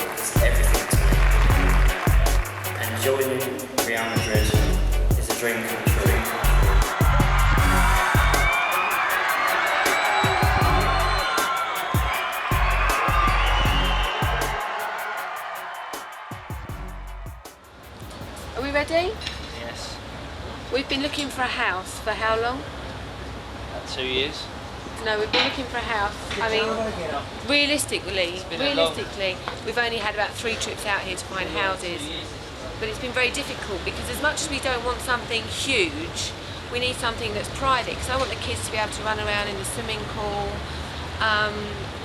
It's everything to me. And joining Real Madrid is a dream come true. Are we ready? Yes. We've been looking for a house for how long? About 2 years. No, we've been looking for a house. I mean, realistically, we've only had about 3 trips out here to find houses. But it's been very difficult because as much as we don't want something huge, we need something that's private, because I want the kids to be able to run around in the swimming pool.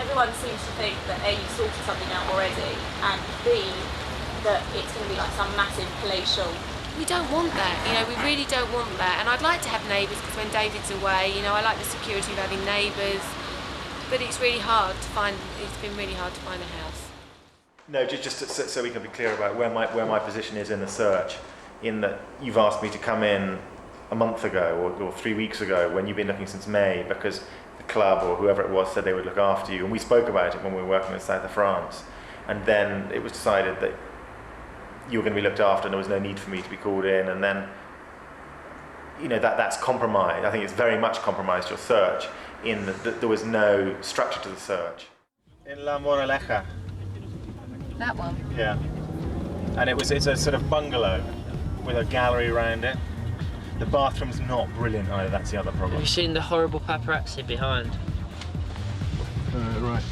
Everyone seems to think that A, you sorted something out already, and B, that it's going to be like some massive palatial. We don't want that, you know, we really don't want that. And I'd like to have neighbours, because when David's away, you know, I like the security of having neighbours. But it's really hard to find, it's been really hard to find a house. No, just so we can be clear about where my position is in the search, in that you've asked me to come in a month ago or 3 weeks ago when you've been looking since May, because the club or whoever it was said they would look after you, and we spoke about it when we were working in the south of France, and then it was decided that you were going to be looked after and there was no need for me to be called in, and then, you know, that's compromised. I think it's very much compromised your search in that there was no structure to the search. In La Moraleja. That one? Yeah. And it's a sort of bungalow with a gallery around it. The bathroom's not brilliant either, that's the other problem. Have you seen the horrible paparazzi behind? Right.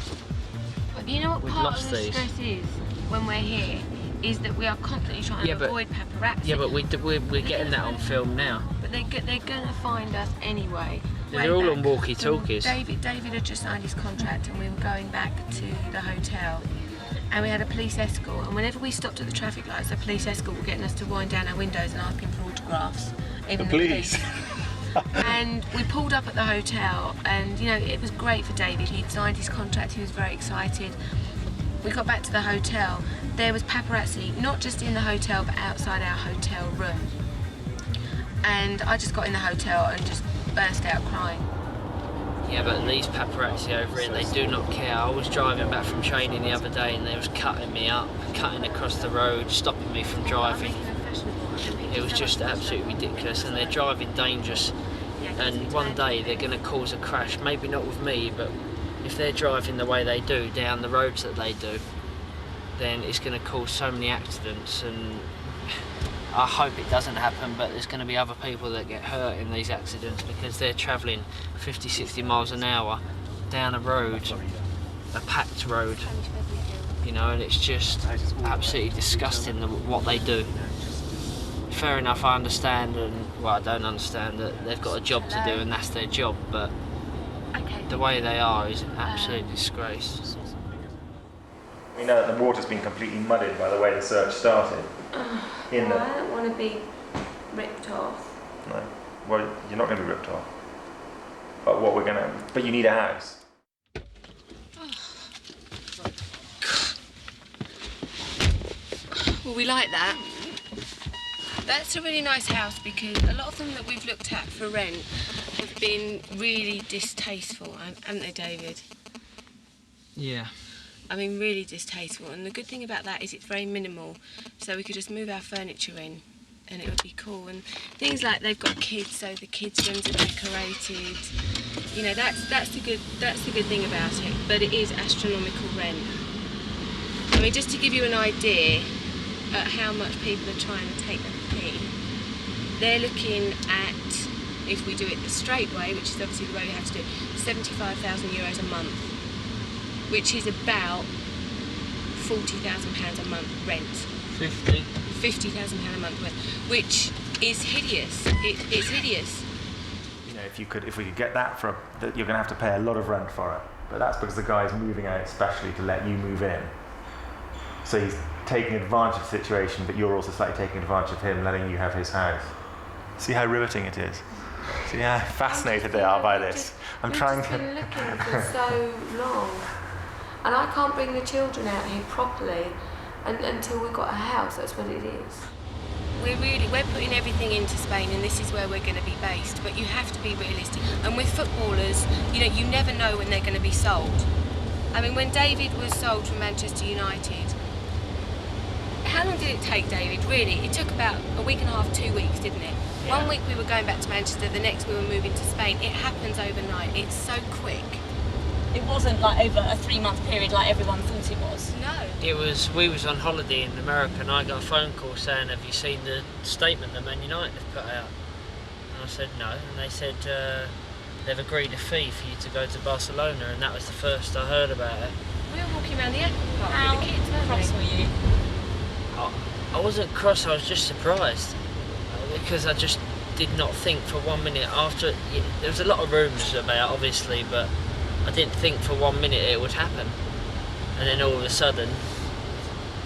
But you know what We've part lost of the these. stress is when we're here? Is that we are constantly trying to avoid paparazzi. Yeah, but we're getting that on film now. But they're going to find us anyway. They're all on walkie-talkies. David had just signed his contract, and we were going back to the hotel, and we had a police escort, and whenever we stopped at the traffic lights, the police escort were getting us to wind down our windows and asking for autographs. Even The police? And we pulled up at the hotel, and you know, it was great for David. He'd signed his contract, he was very excited. We got back to the hotel, there was paparazzi, not just in the hotel, but outside our hotel room. And I just got in the hotel and just burst out crying. Yeah, but these paparazzi over here, they do not care. I was driving back from training the other day and they was cutting me up, cutting across the road, stopping me from driving. It was just absolutely ridiculous, and they're driving dangerous. And one day they're going to cause a crash, maybe not with me, but if they're driving the way they do, down the roads that they do, then it's going to cause so many accidents, and I hope it doesn't happen, but there's going to be other people that get hurt in these accidents because they're travelling 50, 60 miles an hour down a road, a packed road, you know, and it's just absolutely disgusting what they do. Fair enough, I understand, and well, I don't understand that they've got a job to do and that's their job, but the way they are is an absolute disgrace. We know that the water's been completely muddied by the way the search started. I don't want to be ripped off. No, well, you're not going to be ripped off. But you need a house. Well, we like that. That's a really nice house, because a lot of them that we've looked at for rent have been really distasteful, haven't they, David? Yeah. I mean, really distasteful. And the good thing about that is it's very minimal, so we could just move our furniture in and it would be cool. And things like they've got kids, so the kids' rooms are decorated. You know, that's the good thing about it. But it is astronomical rent. I mean, just to give you an idea at how much people are trying to take the fee, they're looking at, if we do it the straight way, which is obviously the way we have to do it, €75,000 a month, which is about £40,000 a month rent. 50? £50,000 a month rent, which is hideous. It's hideous. You know, if we could get that you're going to have to pay a lot of rent for it. But that's because the guy's moving out especially to let you move in. So he's taking advantage of the situation, but you're also slightly taking advantage of him, letting you have his house. See how riveting it is? See how fascinated they are by this? I'm trying to... We've been looking for so long, and I can't bring the children out here properly until we've got a house. That's what it is. We're putting everything into Spain, and this is where we're going to be based, but you have to be realistic. And with footballers, you know, you never know when they're going to be sold. I mean, when David was sold from Manchester United, how long did it take, David? Really, it took about a week and a half, 2 weeks, didn't it? Yeah. 1 week we were going back to Manchester, the next we were moving to Spain. It happens overnight. It's so quick. It wasn't like over a 3-month period like everyone thought it was. No. We was on holiday in America and I got a phone call saying, have you seen the statement that Man United have put out? And I said no, and they said they've agreed a fee for you to go to Barcelona, and that was the first I heard about it. We were walking around the airport park How with the kids, weren't cross we? were you? I wasn't cross, I was just surprised because I just did not think for 1 minute after. There was a lot of rumours about, obviously, but I didn't think for 1 minute it would happen, and then all of a sudden.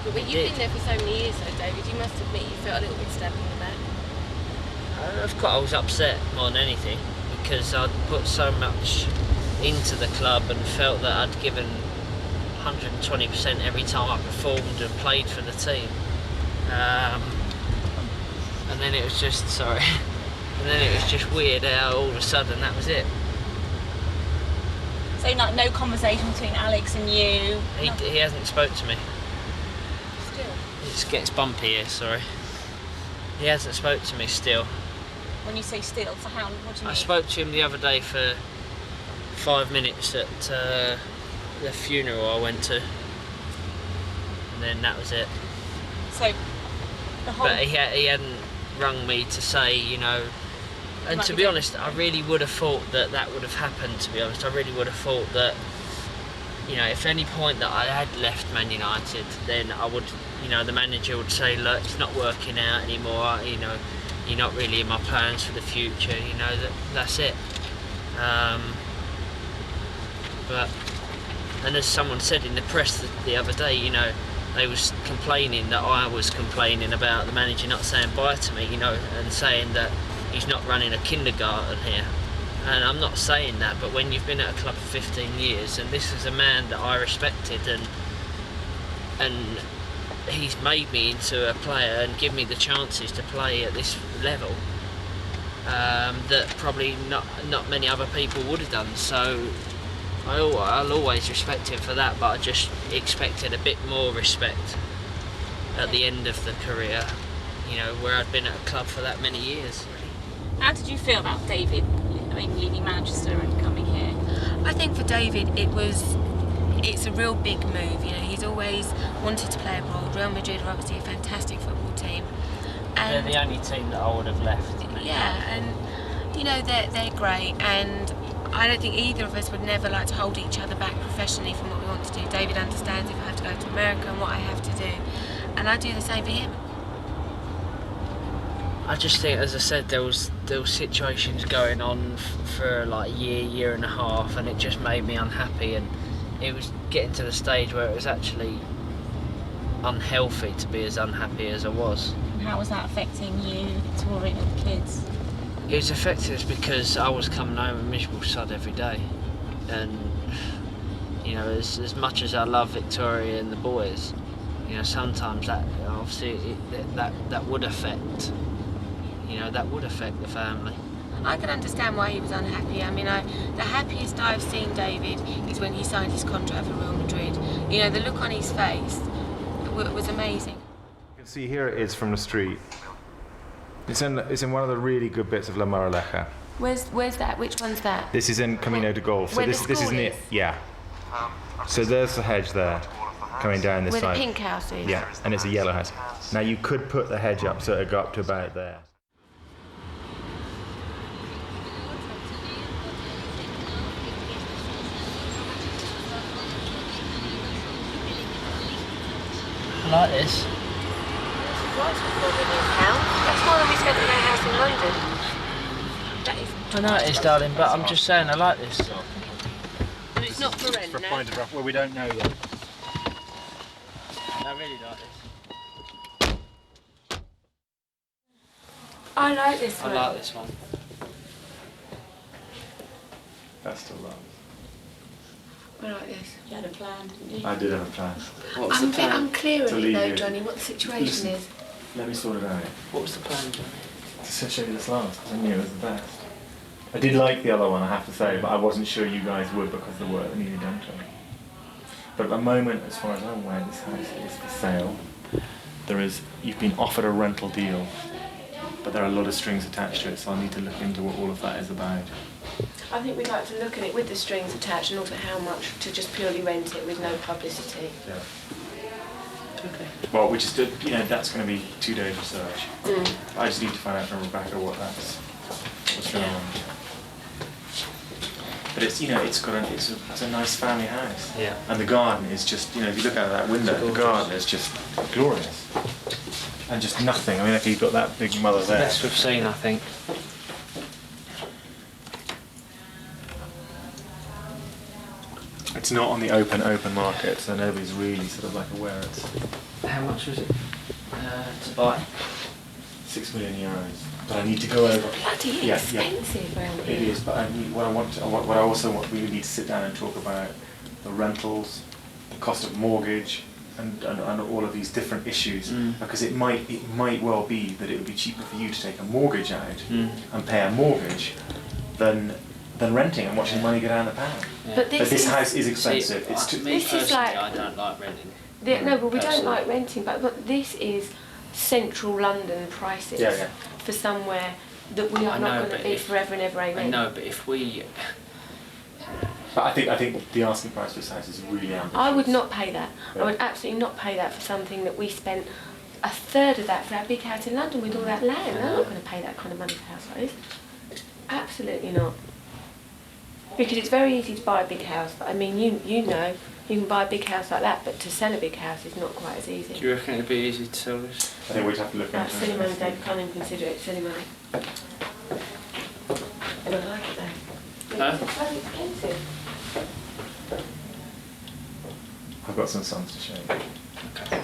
But you've been there for so many years, though, David. You must admit you felt a little bit stabbed in the back. Of course, I was upset more than anything because I'd put so much into the club and felt that I'd given 120% every time I performed and played for the team. And then it was just weird how all of a sudden that was it. So like no conversation between Alex and you? He hasn't spoke to me. Still. It gets bumpy here, sorry. He hasn't spoke to me still. When you say still, for how, what do you mean? I spoke to him the other day for 5 minutes at the funeral I went to, and then that was it. So the whole... But he hadn't rung me to say, you know, and to be honest, I really would have thought that that would have happened, to be honest. I really would have thought that, you know, if any point that I had left Man United, then I would, you know, the manager would say, look, it's not working out anymore, you know, you're not really in my plans for the future, you know, that's it. But, and as someone said in the press the other day, you know, they was complaining that I was complaining about the manager not saying bye to me, you know, and saying that he's not running a kindergarten here. And I'm not saying that, but when you've been at a club for 15 years, and this is a man that I respected, and he's made me into a player and given me the chances to play at this level, that probably not many other people would have done. So I'll always respect him for that, but I just expected a bit more respect at the end of the career, you know, where I'd been at a club for that many years. How did you feel about David, I mean, leaving Manchester and coming here? I think for David it's a real big move. You know, he's always wanted to play abroad. Real Madrid are obviously a fantastic football team. And They're the only team that I would have left. yeah, and you know, they're great, and I don't think either of us would never like to hold each other back professionally from what we want to do. David understands if I have to go to America and what I have to do, and I do the same for him. I just think, as I said, there was situations going on for like a year and a half, and it just made me unhappy, and it was getting to the stage where it was actually unhealthy to be as unhappy as I was. And how was that affecting you, touring with the kids? It was affecting us because I was coming home a miserable sod every day, and you know, as much as I love Victoria and the boys, you know, sometimes that obviously that would affect. You know, that would affect the family. I can understand why he was unhappy. I mean, the happiest I've seen David is when he signed his contract for Real Madrid. You know, the look on his face was amazing. You can see here it is from the street. It's in one of the really good bits of La Moraleja. Where's that? Which one's that? This is in Camino de Golf. So Where the this is school near, is? yeah. So there's the hedge there, coming down this Where side. the pink house is? Yeah, and it's a yellow house. Now you could put the hedge up so it'd go up to about there. I like this. That's more than we spent in our house in London. That is. I know it is, darling, but I'm just saying I like this. And it's not for rent, no? Well, we don't know yet. I really like this. I like this one. I like this one. That's still love. I like this. You had a plan, didn't you? I did have a plan. What's I'm the a bit plan? unclear To of it leave though, you. Johnny, what the situation Listen. is. Let me sort it out. What was the plan, Johnny? To show you this last, because I knew it was the best. I did like the other one, I have to say, but I wasn't sure you guys would because of the work that needed done to it. But at the moment, as far as I'm aware, this house is for sale. you've been offered a rental deal, but there are a lot of strings attached to it, so I need to look into what all of that is about. I think we'd like to look at it with the strings attached and also how much to just purely rent it with no publicity. Yeah. Okay. Well, that's going to be 2 days research. I just need to find out from Rebecca what's going on. But it's it's a nice family house. Yeah. And the garden is just, if you look out of that window, the garden is just glorious. And just nothing. I mean, you've got that big mother there. Best we've seen, I think. It's not on the open market, so nobody's really sort of like aware it's How much was it to buy? 6 million euros. But I need to go over. Bloody expensive around here. It is, but we need to sit down and talk about the rentals, the cost of mortgage, and all of these different issues, because it might well be that it would be cheaper for you to take a mortgage out and pay a mortgage than renting and watching money go down the pan. Yeah. But this house is expensive. This is like, I don't like renting. No, but we don't like renting, but this is central London prices for somewhere that we are not going to be forever and ever. Amen. I know, but if we... But I think the asking price for this house is really ambitious. I would not pay that. Yeah. I would absolutely not pay that for something that we spent a third of that for our big house in London with all that land. I'm not going to pay that kind of money for a house like this. Absolutely not. Because it's very easy to buy a big house, but I mean, you know, you can buy a big house like that, but to sell a big house is not quite as easy. Do you reckon it'd be easy to sell this? I think we'd have to look into it. Silly money, Dave, can't even consider it silly money. And I like it though. Huh? It's bloody expensive. I've got some sums to show you. Okay.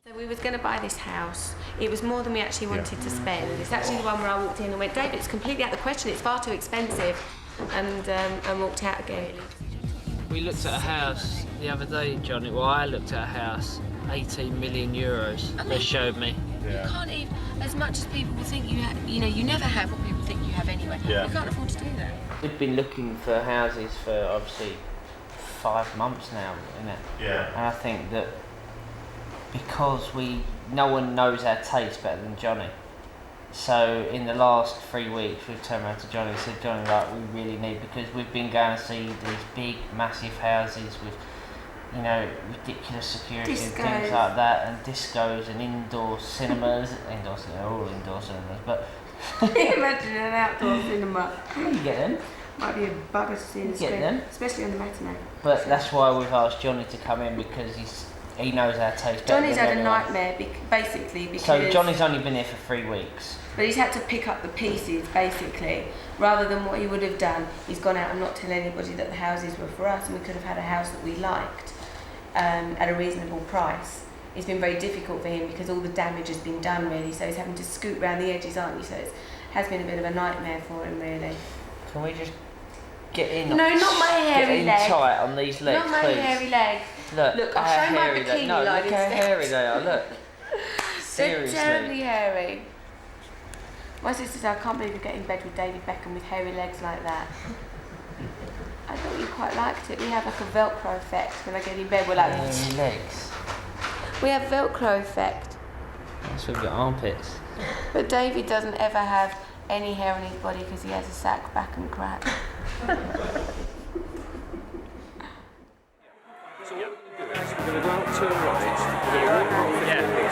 So we was going to buy this house. It was more than we actually wanted to spend. It's actually the one where I walked in and went, David, it's completely out of the question. It's far too expensive. And walked out again. We looked at a house the other day, Johnny. Well, I looked at a house, 18 million euros. They showed me. You can't even, as much as people will think you have, you never have what people think you have anyway. Yeah. You can't afford to do that. We've been looking for houses for obviously 5 months now, isn't it? Yeah. And I think that because no one knows our taste better than Johnny. So in the last 3 weeks, we've turned around to Johnny and said, Johnny, we really need, because we've been going to see these big, massive houses with, ridiculous security and things like that, and discos and indoor cinemas. All indoor cinemas, but... Imagine an outdoor cinema. You get them. Might be a bugger to see in the screen, them. especially on the matinee. But that's why we've asked Johnny to come in, because he knows our taste better Johnny's than had a anyone. nightmare basically because... So Johnny's only been here for 3 weeks. But he's had to pick up the pieces basically, rather than what he would have done. He's gone out and not tell anybody that the houses were for us, and we could have had a house that we liked at a reasonable price. It's been very difficult for him because all the damage has been done really, so he's having to scoot around the edges, aren't you? So it has been a bit of a nightmare for him really. Can we just get in? No, not my hairy get in leg. tight on these legs, Not my please. hairy leg. Look, I'll show my hairy bikini No, line look how instead. hairy they are. Look. They're Seriously. terribly hairy. My sister said, I can't believe you get in bed with David Beckham with hairy legs like that. I thought you quite liked it. We have like a Velcro effect when I get in bed. We're like, Hairy legs. we have Velcro effect. That's with your armpits. But David doesn't ever have any hair on his body because he has a sack back and crack. So what we're going to do is we're going to go out to the right, we're going to walk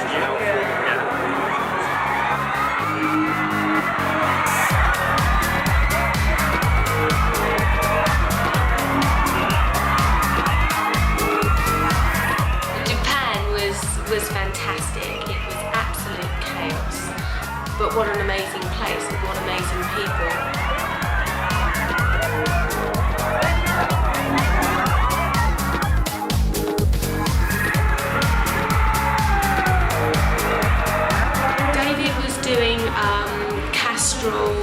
Japan was fantastic. It was absolute chaos. But what an amazing place and what amazing people. Doing Castrol,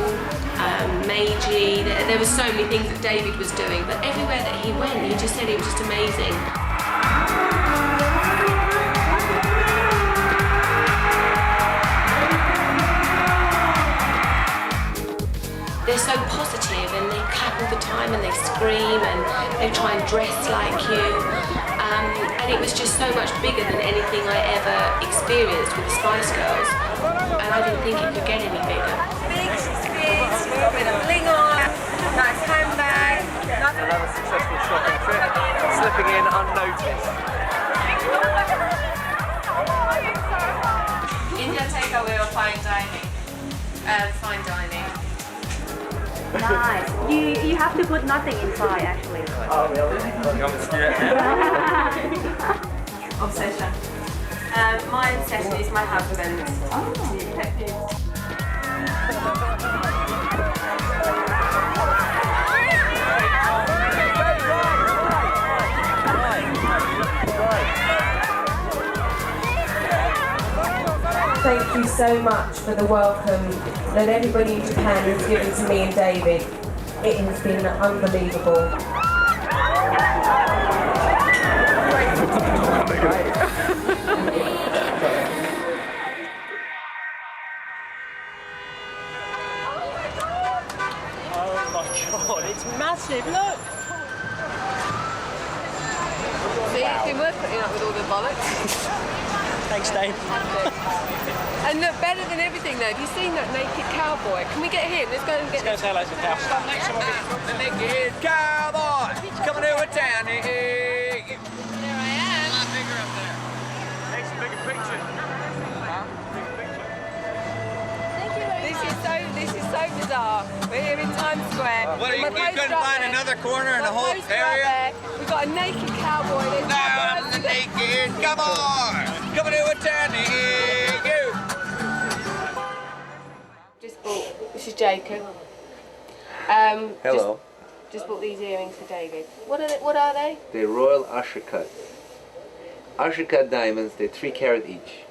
Meiji, there were so many things that David was doing, but everywhere that he went, he just said it was just amazing. They're so positive and they clap all the time and they scream and they try and dress like you. And it was just so much bigger than anything I ever experienced. experience with the Spice Girls, and I didn't think it could get any bigger. Big, she's big, she's got a bit of bling on, nice handbag. Another successful shopping trip, slipping in unnoticed. India takeaway or fine dining? Fine dining. Nice. You have to put nothing inside actually. Oh really? You want me to do it now? Obsession. My obsession is my husband. Thank you so much for the welcome that everybody in Japan has given to me and David. It has been unbelievable. Oh my god, it's massive, look! See, it's been worth putting up with all the bollocks. Thanks, Dave. And look, better than everything though, have you seen that naked cowboy? Can we get him? Let's go and get Let's go say hello to Cal. Stop next to me. The naked cowboy coming to a town. There I am. my finger up there. Takes a bigger picture. This is so bizarre. We're here in Times Square. What, you My couldn't poster up find there. another corner in the My whole poster up area? there. We've got a naked cowboy. There's I'm the naked cowboy coming to a town. Just bought. This is Jacob. Hello. Just bought these earrings for David. What are they? They're Royal Ashercut. Ashercut diamonds, they're 3 carat each.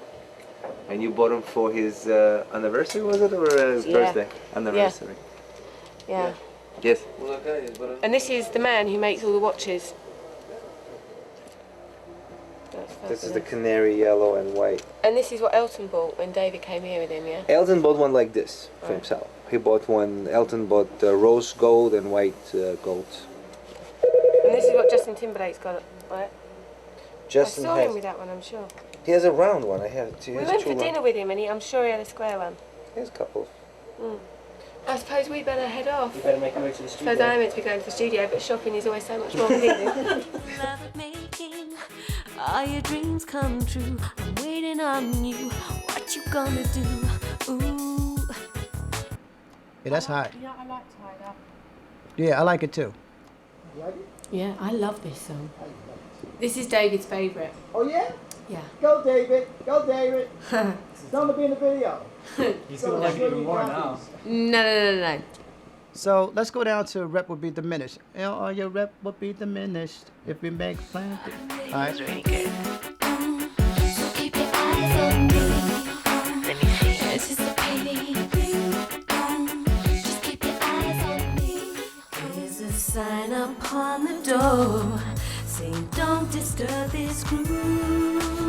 And you bought them for his anniversary, was it? Or his birthday? Anniversary. Yeah. Yes. And this is the man who makes all the watches. This is the canary yellow and white. And this is what Elton bought when David came here with him, yeah? Elton bought one like this for Right. himself. Elton bought rose gold and white gold. And this is what Justin Timberlake's got, right? Justin I saw has, him with that one, I'm sure. he has a round one. I have two. We went for dinner with him and I'm sure he had a square one. He has a couple. I suppose we better head off. You better make a way to the So studio. I'm meant to be going to the studio, but shopping is always so much more convenient. Love making, all your dreams come true. I'm waiting on you. What you gonna do? Ooh. Yeah, that's hot. Yeah, I like Tied Up. Yeah, I like it too. Yeah, I love this song. This is David's favourite. Oh yeah? Yeah. Go David! Go David! Don't be in the video. He's gonna like it even more now. No. So let's go down to rep would be diminished. Your rep would be diminished if we make plans. All right. Really good. So keep your eyes on me. Let me see. This is the pity. Just keep your eyes on me. There's a sign upon the door saying don't disturb this groove.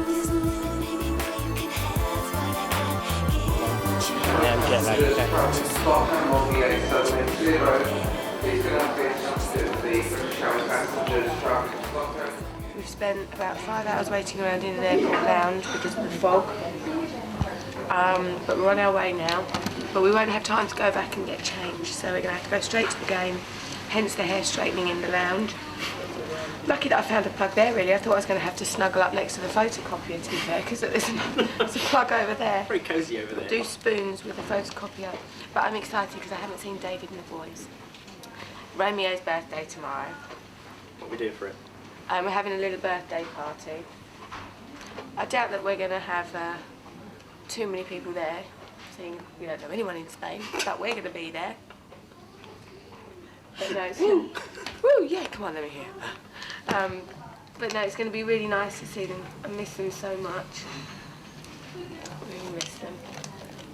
There's no limit, baby, where you can have what I got. Get what you want. Yeah, I'm jet lagged. We've spent about 5 hours waiting around in an airport lounge because of the fog. But we're on our way now. But we won't have time to go back and get changed, so we're going to have to go straight to the game, hence the hair straightening in the lounge. Lucky that I found a plug there, really. I thought I was going to have to snuggle up next to the photocopier, to be fair, because there's a plug over there. Very cosy over there. Do spoons with the photocopier. But I'm excited because I haven't seen David and the boys. Romeo's birthday tomorrow. What we do for it? We're having a little birthday party. I doubt that we're going to have too many people there, seeing we don't know anyone in Spain, but we're going to be there. But no, it's woo, yeah, come on, let me hear. But no, it's going to be really nice to see them. I miss them so much. Really miss them.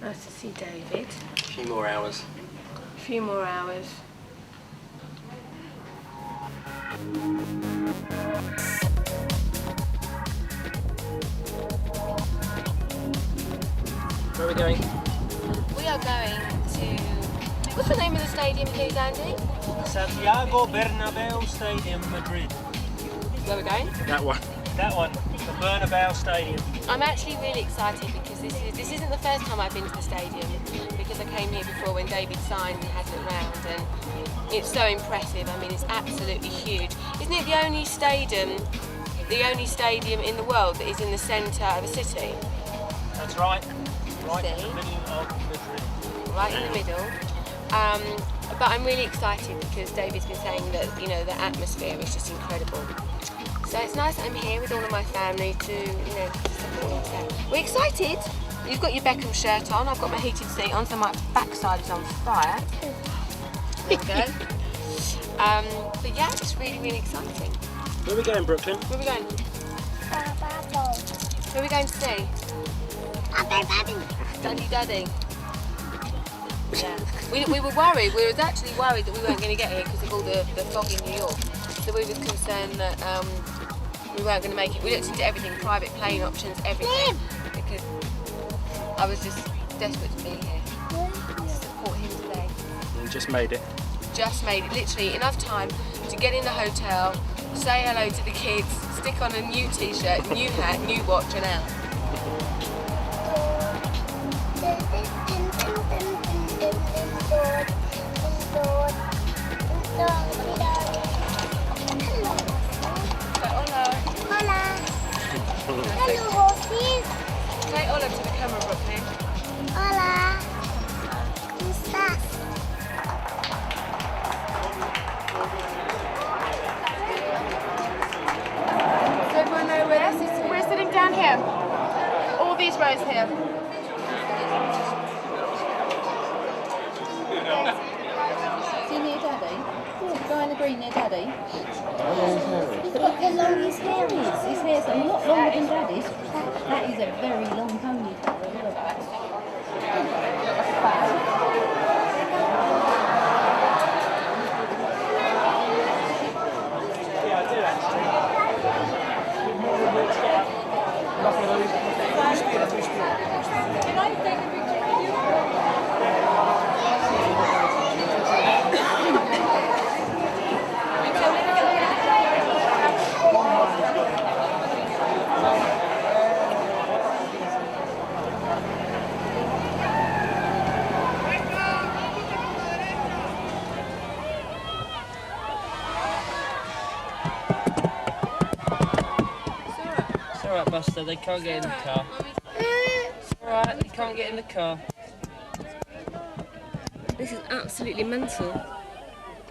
Nice to see David. A few more hours. A few more hours. Where are we going? We are going to... What's the name of the stadium, please, Andy? Santiago Bernabeu Stadium, Madrid. Where we're going? That one. That one. the Bernabeu Stadium. I'm actually really excited because this isn't the first time I've been to the stadium, because I came here before when David signed and had it round, and it's so impressive. I mean, it's absolutely huge. Isn't it the only stadium in the world that is in the centre of a city? That's right. Right See? in the middle of the dream. Right in the middle. But I'm really excited because David's been saying that, you know, the atmosphere is just incredible. So it's nice that I'm here with all of my family to, you know, support it. We're excited. You've got your Beckham shirt on. I've got my heated seat on, so my backside is on fire. There we go. But yeah, it's really, really exciting. Where are we going, Brooklyn? Where are we going? Who are we going to see? Daddy. Yeah. We were worried. We were actually worried that we weren't going to get here because of all the fog in New York. So we were concerned that we weren't going to make it. We looked into everything, private plane options, everything, because I was just desperate to be here to support him today. You just made it. Just made it, literally enough time to get in the hotel, say hello to the kids, stick on a new t-shirt, new hat, new watch, and out. Hello, horses. Say hola to the camera, Brooklyn. Hola. Who's that? Does everyone know where this is? We're sitting down here. All these rows here. See near Daddy? The guy in the green near Daddy? He's got the longest hair. His hair's a lot longer than Daddy's. That is a very long ponytail. Alright, Buster, they can't get in the car. It's alright, they can't get in the car. This is absolutely mental.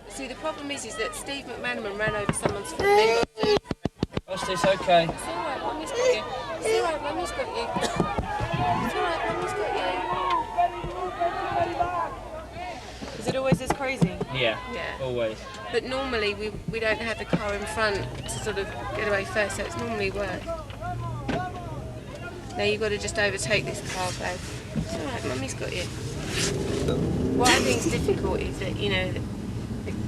See, the problem is that Steve McManaman ran over someone's foot. Buster, it's okay. It's alright, Mummy's got you. It's alright, Mummy's got you. It's alright, Mummy's got you. Is it always this crazy? Yeah, Yeah. always. But normally we don't have the car in front to sort of get away first, so it's normally worse. Now you've got to just overtake this car, babe. It's alright, Mummy's got you. What I think is difficult is that, you know,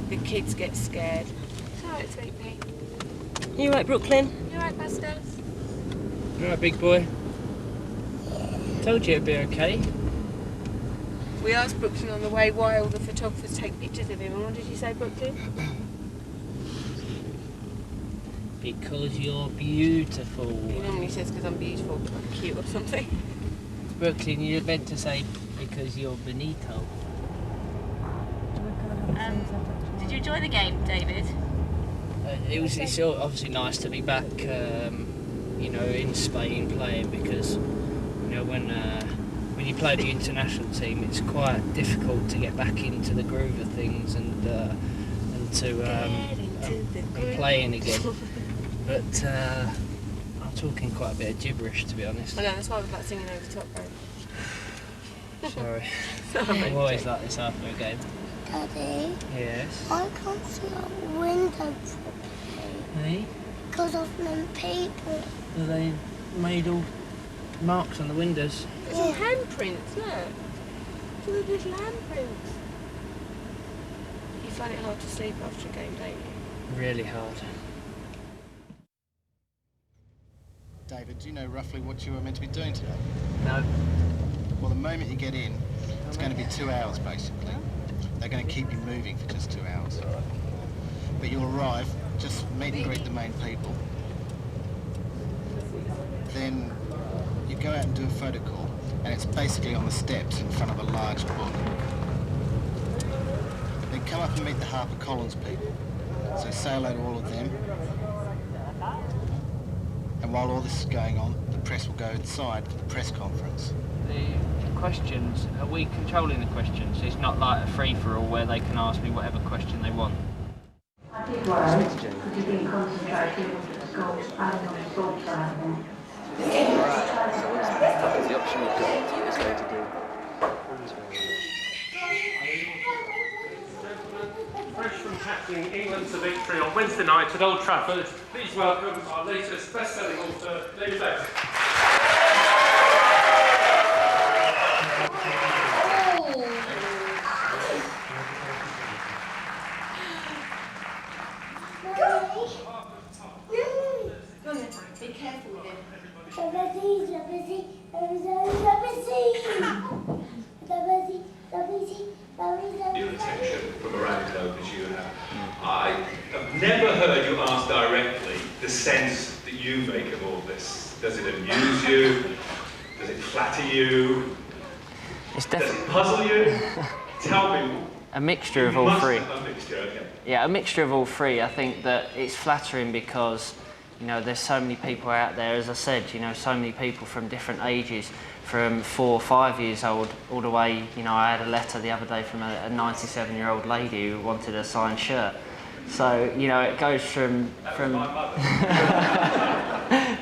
the kids get scared. It's alright, sweetie. You right, Brooklyn? You alright, Buster? Alright, big boy. Told you it'd be okay. We asked Brooklyn on the way why all the photographers take pictures of him, and what did you say, Brooklyn? Because you're beautiful. He normally says because I'm beautiful, but I'm cute or something. Brooklyn, you're meant to say because you're bonito. Did you enjoy the game, David? It's obviously nice to be back, you know, in Spain playing, because, you know, when you play the international team, it's quite difficult to get back into the groove of things and playing again. But I'm talking quite a bit of gibberish, to be honest. I know, that's why I was like singing over the top, right? Sorry. I'm always like this after a game. Daddy, Yes. I can't see out the window properly Hey? because of them people. Have they made all marks on the windows? There's all handprints, look. Look at little handprints. You find it hard to sleep after a game, don't you? Really hard. David, do you know roughly what you were meant to be doing today? No. Well, the moment you get in, it's going to be 2 hours, basically. They're going to keep you moving for just 2 hours. But you'll arrive, just meet and greet the main people. then you go out and do a photo call, and it's basically on the steps in front of a large book. Then come up and meet the HarperCollins people. So say hello to all of them. And while all this is going on, the press will go inside for the press conference. The questions, are we controlling the questions? It's not like a free-for-all where they can ask me whatever question they want. I did worry because you didn't concentrate too much at school. I was on the school side then. Right, so that was the option we've got. He was going to do. Fresh from tackling England to victory on Wednesday night at Old Trafford, please welcome our latest best-selling author, David Beckham. Be careful with him. New attention from around the globe as you have. I have never heard you ask directly the sense that you make of all this. Does it amuse you? Does it flatter you? Does it puzzle you? Tell me. A mixture of all three. A mixture, okay. Yeah, a mixture of all three. I think that it's flattering because, you know, there's so many people out there, as I said, you know, so many people from different ages, from 4 or 5 years old all the way, you know, I had a letter the other day from a 97-year-old lady who wanted a signed shirt. So, you know, it goes from well,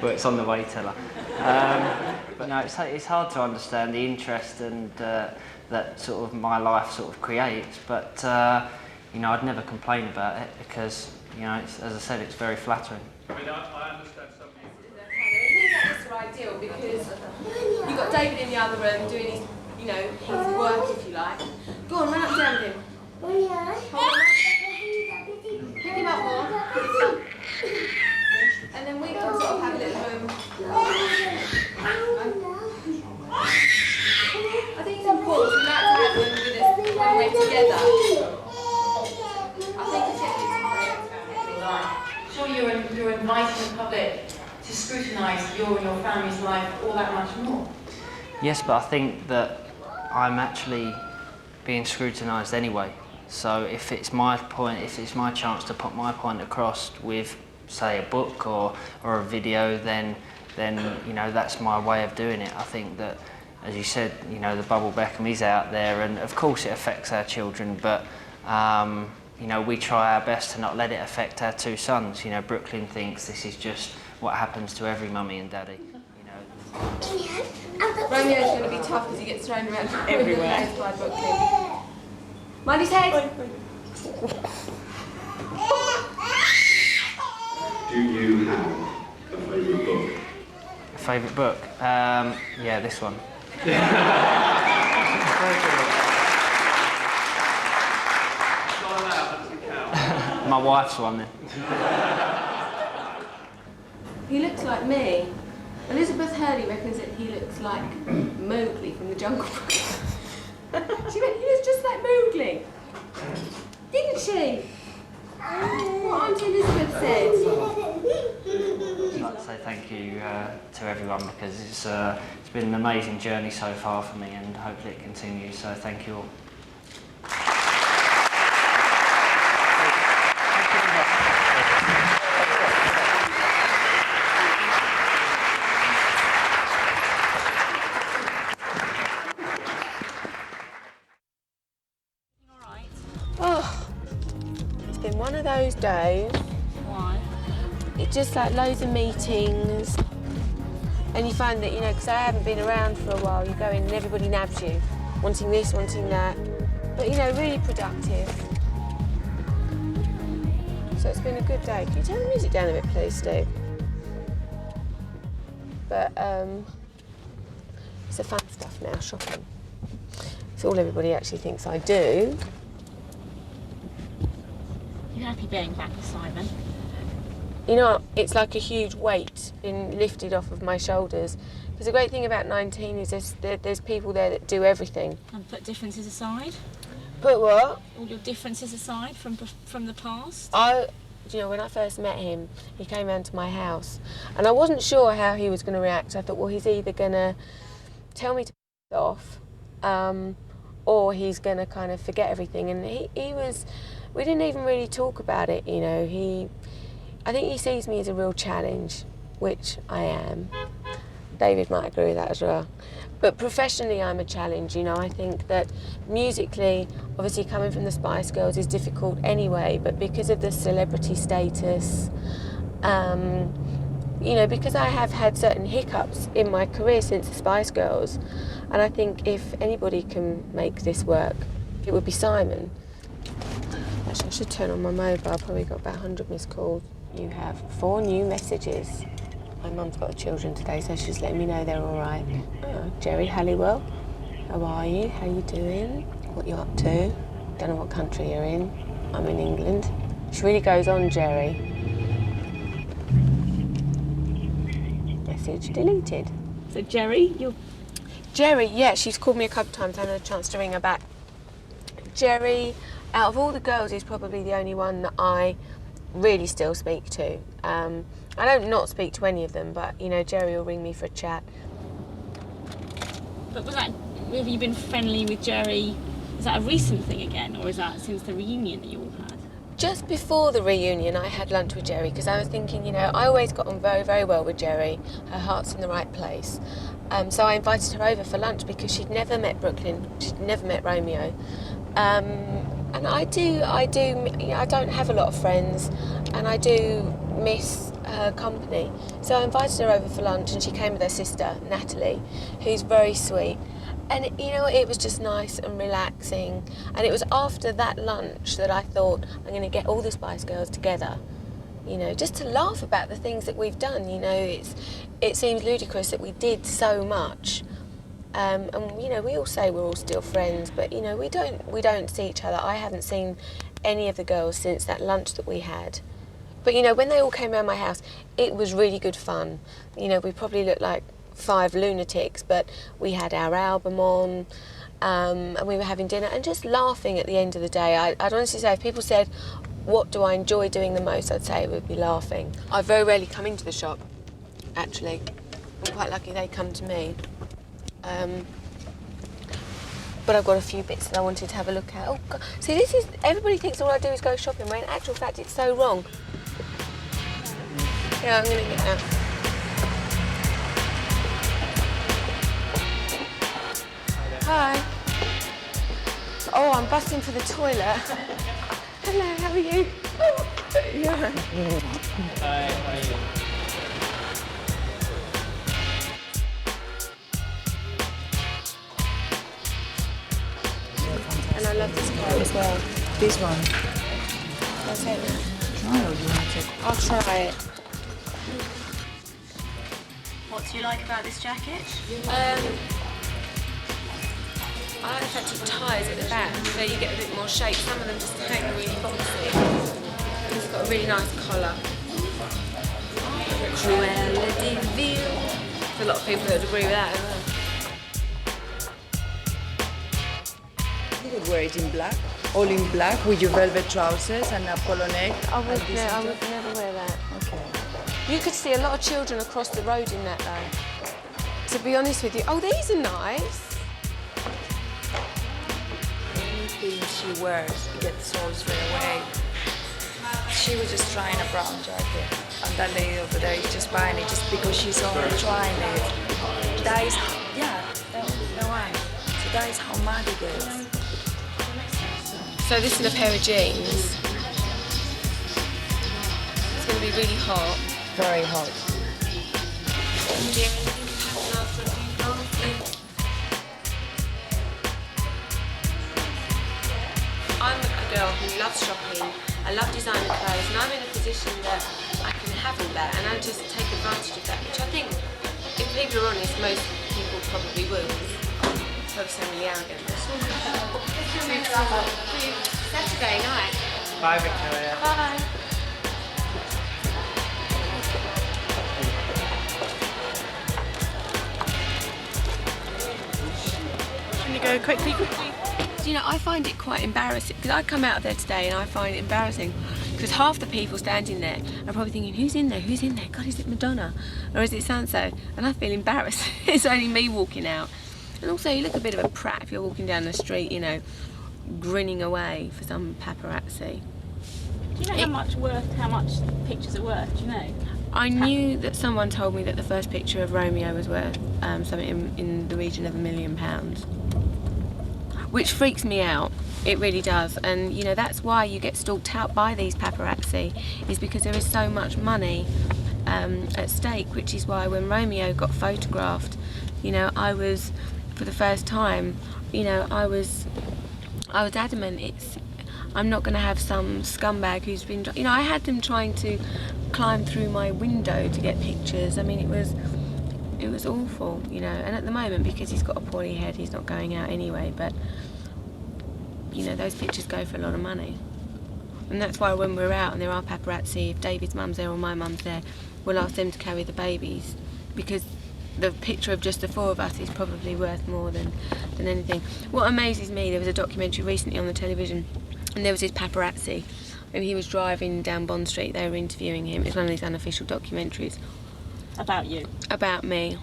it's on the way, tell her. But no, it's hard to understand the interest and that sort of my life sort of creates, but you know, I'd never complain about it because, you know, it's, as I said, it's very flattering. I mean, I understand some people. I think that is ideal because you've got David in the other room doing his, you know, his work, if you like. Go on, run up and down with him. Hold on. Pick him up more. And then we can sort of have a little room. I think it's important for that to happen with us when we're together. I think it's getting tired. Sure, you're inviting the public to scrutinise your and your family's life all that much more. Yes, but I think that I'm actually being scrutinised anyway. So if it's my point, if it's my chance to put my point across with, say, a book or a video, then you know, that's my way of doing it. I think that, as you said, you know, the bubble Beckham is out there, and of course it affects our children, but you know, we try our best to not let it affect our 2 sons. You know, Brooklyn thinks this is just what happens to every mummy and daddy. You know. Romeo's going to be tough because he gets thrown around Everywhere. by Brooklyn. Mind his head. Do you have a favourite book? A favourite book? Yeah, this one. My wife's one then. He looks like me. Elizabeth Hurley reckons that he looks like Mowgli from the Jungle Book. She went, he looks just like Mowgli. Didn't she? What Auntie Elizabeth said. I'd like to say thank you to everyone because it's been an amazing journey so far for me, and hopefully it continues, so thank you all. Oh, it's been one of those days. Why? It's just like loads of meetings. And you find that, you know, because I haven't been around for a while, you go in and everybody nabs you, wanting this, wanting that. But, you know, really productive. So it's been a good day. Can you turn the music down a bit, please, Steve? But it's the fun stuff now, shopping. It's all everybody actually thinks I do. You happy being back with Simon? You know, it's like a huge weight being lifted off of my shoulders. Because the great thing about 19 is there's people there that do everything. And put differences aside? Put what? All your differences aside from the past? Do you know, when I first met him, he came round to my house, and I wasn't sure how he was going to react. I thought, well, he's either going to tell me to f*** off, or he's going to kind of forget everything. And he was, we didn't even really talk about it, you know. I think he sees me as a real challenge, which I am. David might agree with that as well. But professionally, I'm a challenge, you know. I think that musically, obviously coming from the Spice Girls is difficult anyway, but because of the celebrity status, you know, because I have had certain hiccups in my career since the Spice Girls, and I think if anybody can make this work, it would be Simon. Actually, I should turn on my mobile. Probably got about 100 missed calls. You have 4 new messages. My mum's got the children today, so she's letting me know they're all right. Oh, Jerry Halliwell, how are you? How you doing? What you up to? Don't know what country you're in. I'm in England. She really goes on, Jerry. Message deleted. So Jerry, you're... Jerry, yeah, she's called me a couple of times. I haven't had a chance to ring her back. Jerry, out of all the girls, is probably the only one that I really still speak to. I don't not speak to any of them, but, you know, Jerry will ring me for a chat. But have you been friendly with Jerry? Is that a recent thing again, or is that since the reunion that you all had? Just before the reunion, I had lunch with Jerry, because I was thinking, you know, I always got on very, very well with Jerry. Her heart's in the right place. So I invited her over for lunch because she'd never met Brooklyn, she'd never met Romeo. And I do, you know, I don't have a lot of friends, and I do miss her company. So I invited her over for lunch, and she came with her sister, Natalie, who's very sweet. And, you know, it was just nice and relaxing. And it was after that lunch that I thought, I'm going to get all the Spice Girls together, you know, just to laugh about the things that we've done. You know, it seems ludicrous that we did so much. And, you know, we all say we're all still friends, but, you know, we don't see each other. I haven't seen any of the girls since that lunch that we had. But, you know, when they all came around my house, it was really good fun. You know, we probably looked like 5 lunatics, but we had our album on, and we were having dinner and just laughing at the end of the day. I'd honestly say, if people said, what do I enjoy doing the most, I'd say it would be laughing. I very rarely come into the shop, actually. I'm quite lucky they come to me. But I've got a few bits that I wanted to have a look at. Oh, God. See, this is, everybody thinks all I do is go shopping, when in actual fact it's so wrong. Yeah, I'm going to get out. Hi. Oh, I'm busting for the toilet. Hello, how are you? Oh, yeah. Hi, how are you? And I love this coat as well. This one? I'll take that. Try or do you want to take? I'll try it. What do you like about this jacket? I like the fact it ties at the back, so you get a bit more shape. Some of them just hang really boxy. It's got a really nice collar. Cruella de Vil. There's a lot of people that would agree with that as well. You could wear it in black, all in black, with your velvet trousers and a polo neck. I would never wear that. Okay. You could see a lot of children across the road in that though. To be honest with you, oh, these are nice. Anything she wears gets sold straight away. She was just trying a brown jacket, and that lady over there is just buying it just because she's only trying it. That is, yeah, that one. So that is how mad it gets. So this is a pair of jeans. It's going to be really hot. Very hot. I'm a girl who loves shopping, I love designer clothes, and I'm in a position that I can have all that, and I just take advantage of that, which I think, if people are honest, most people probably will. Probably so really arrogant. Saturday night. Bye, Victoria. Bye. Can you go quickly? Do you know, I find it quite embarrassing, because I come out of there today and I find it embarrassing, Because half the people standing there are probably thinking, who's in there? Who's in there? God, is it Madonna? Or is it so-and-so? And I feel embarrassed. It's only me walking out. And also, you look a bit of a prat if you're walking down the street, you know, grinning away for some paparazzi. Do you know how much pictures are worth? Do you know? I knew that someone told me that the first picture of Romeo was worth something in the region of £1 million, which freaks me out. It really does. And you know, that's why you get stalked out by these paparazzi, is because there is so much money at stake, which is why when Romeo got photographed, you know, I was, for the first time, you know, I was adamant, I'm not going to have some scumbag who's been, you know, I had them trying to climb through my window to get pictures. I mean, it was awful, you know. And at the moment, because he's got a poorly head, he's not going out anyway, but you know, those pictures go for a lot of money. And that's why when we're out and there are paparazzi, if David's mum's there or my mum's there, we'll ask them to carry the babies, because the picture of just the four of us is probably worth more than anything. What amazes me, there was a documentary recently on the television, and there was this paparazzi, and he was driving down Bond Street. They were interviewing him. It's one of these unofficial documentaries. About you? About me.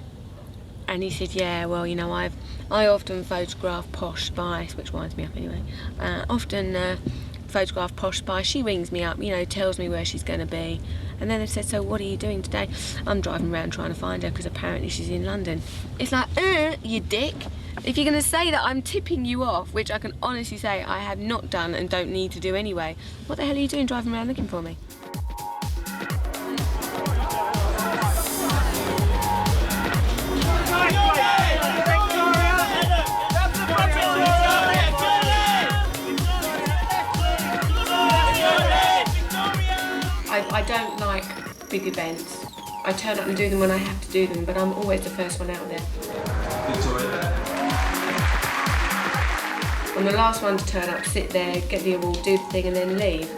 And he said, yeah, well, you know, I often photograph posh spice, which winds me up anyway. Photograph posh spice. She rings me up, you know, tells me where she's going to be. And then they said, so what are you doing today? I'm driving around trying to find her because apparently she's in London. It's like, you dick. If you're going to say that I'm tipping you off, which I can honestly say I have not done and don't need to do anyway, what the hell are you doing driving around looking for me? I don't like big events. I turn up and do them when I have to do them, but I'm always the first one out there. Victoria. I'm the last one to turn up, sit there, get the award, do the thing and then leave.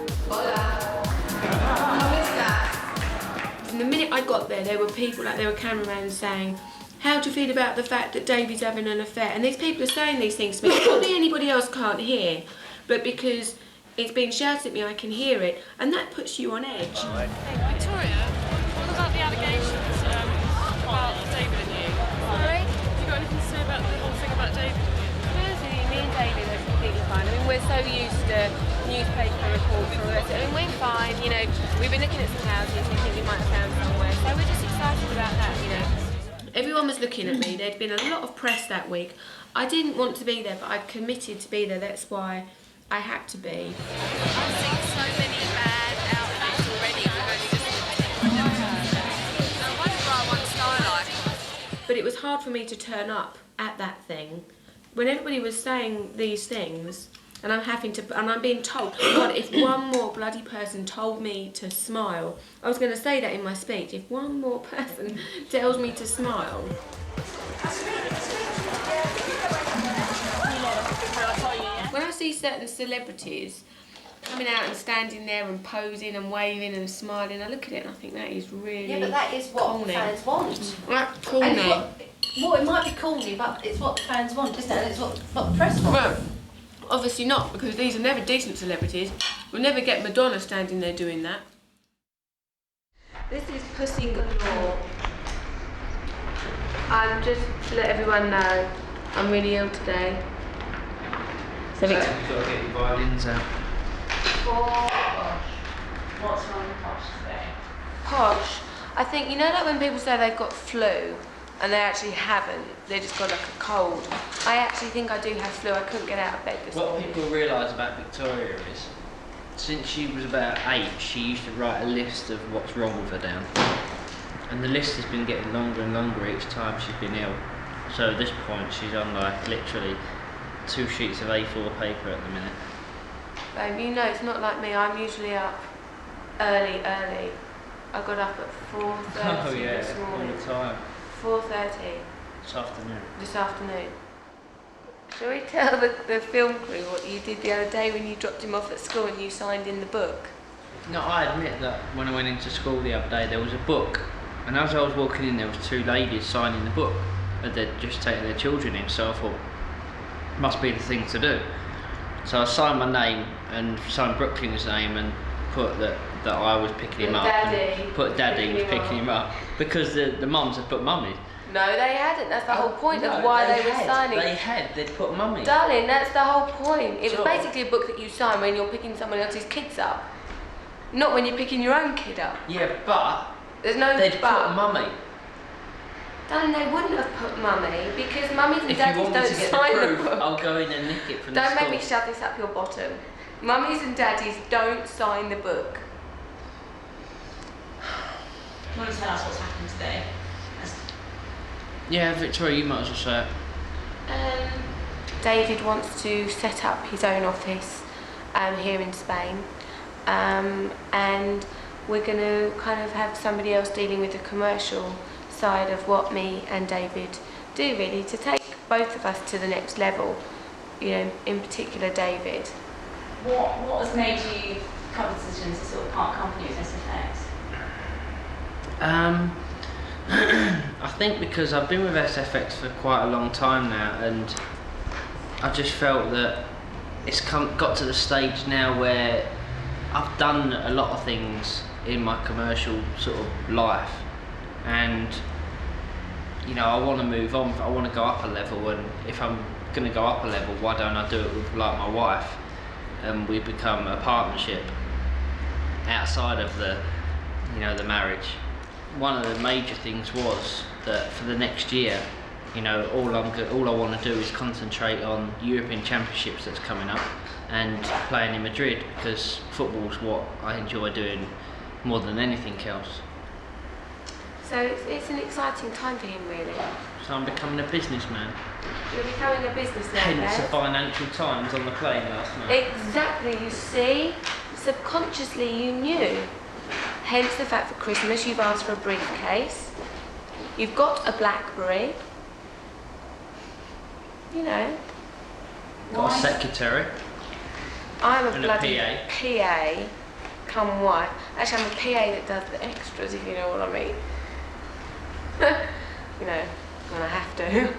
From the minute I got there were people, like there were cameramen saying, how do you feel about the fact that David's having an affair? And these people are saying these things to me. Probably anybody else can't hear, but because it's being shouted at me, I can hear it, and that puts you on edge. Hey, Victoria, what about the allegations about David and you? Sorry? Have you got anything to say about the whole thing about David and you? Personally, me and David are completely fine. I mean, we're so used to newspaper reports or I mean, we're fine, you know. We've been looking at some houses, we think we might have found somewhere, so we're just excited about that, you know. Everyone was looking at me. There'd been a lot of press that week. I didn't want to be there, but I committed to be there. That's why I had to be. I've seen so many bad outfits already. No wonder I won Skylight. But it was hard for me to turn up at that thing when everybody was saying these things, and I'm being told, God, if one more bloody person told me to smile, I was going to say that in my speech, if one more person tells me to smile. When I see certain celebrities coming out and standing there and posing and waving and smiling, I look at it and I think that is really Yeah, but that is what corny. fans want. That's corny. Well, it might be corny, but it's what the fans want, isn't it? And it's what the press want. Well, obviously not, because these are never decent celebrities. We'll never get Madonna standing there doing that. This is Pussy Galore. I'm just to let everyone know I'm really ill today. So you've got to get your violins out. Oh gosh. What's wrong with Posh today? Posh? I think, you know, like when people say they've got flu and they actually haven't, they just got like a cold. I actually think I do have flu. I couldn't get out of bed this morning. What people realise about Victoria is, since she was about 8, she used to write a list of what's wrong with her down. And the list has been getting longer and longer each time she's been ill. So at this point, she's on like literally 2 sheets of A4 paper at the minute. Babe, you know it's not like me. I'm usually up early. I got up at 4:30 this morning. All the time. 4:30. This afternoon. Shall we tell the film crew what you did the other day when you dropped him off at school and you signed in the book? No, I admit that when I went into school the other day, there was a book, and as I was walking in, there was 2 ladies signing the book, and they'd just taken their children in. So I thought, must be the thing to do. So I signed my name and signed Brooklyn's name, and put that I was picking him up. And put Daddy was picking him up because the mums had put Mummy. No, they hadn't. That's the whole point of why they were signing. They'd put Mummy. Darling, that's the whole point. It was basically a book that you sign when you're picking someone else's kids up. Not when you're picking your own kid up. Yeah, but there's no they'd but. put Mummy. Darling, they wouldn't have put Mummy because mummies and If you daddies want me don't to get sign the the proof, book. I'll go in and nick it from the Don't school. make me shove this up your bottom. Mummies and daddies don't sign the book. You want to tell us what's happened today? Yeah, Victoria, you might as well say it. David wants to set up his own office here in Spain, and we're going to kind of have somebody else dealing with the commercial side of what me and David do, really, to take both of us to the next level. You know, in particular, David. What has made you come to the decision to sort of part company with SFX? I think because I've been with SFX for quite a long time now, and I just felt that it's got to the stage now where I've done a lot of things in my commercial sort of life, and you know, I want to move on. I want to go up a level, and if I'm going to go up a level, why don't I do it with like my wife, and we become a partnership outside of the, you know, the marriage. One of the major things was that for the next year, you know, all I want to do is concentrate on European Championships that's coming up and playing in Madrid, because football's what I enjoy doing more than anything else. So it's an exciting time for him, really. So I'm becoming a businessman. You're becoming a businessman. Hence the Financial Times on the plane last night. Exactly, you see? Subconsciously you knew. Hence the fact for Christmas you've asked for a briefcase. You've got a BlackBerry. You know. Got a secretary. I'm a and bloody a PA. Come wife. Actually, I'm a PA that does the extras, if you know what I mean. You know, when I have to.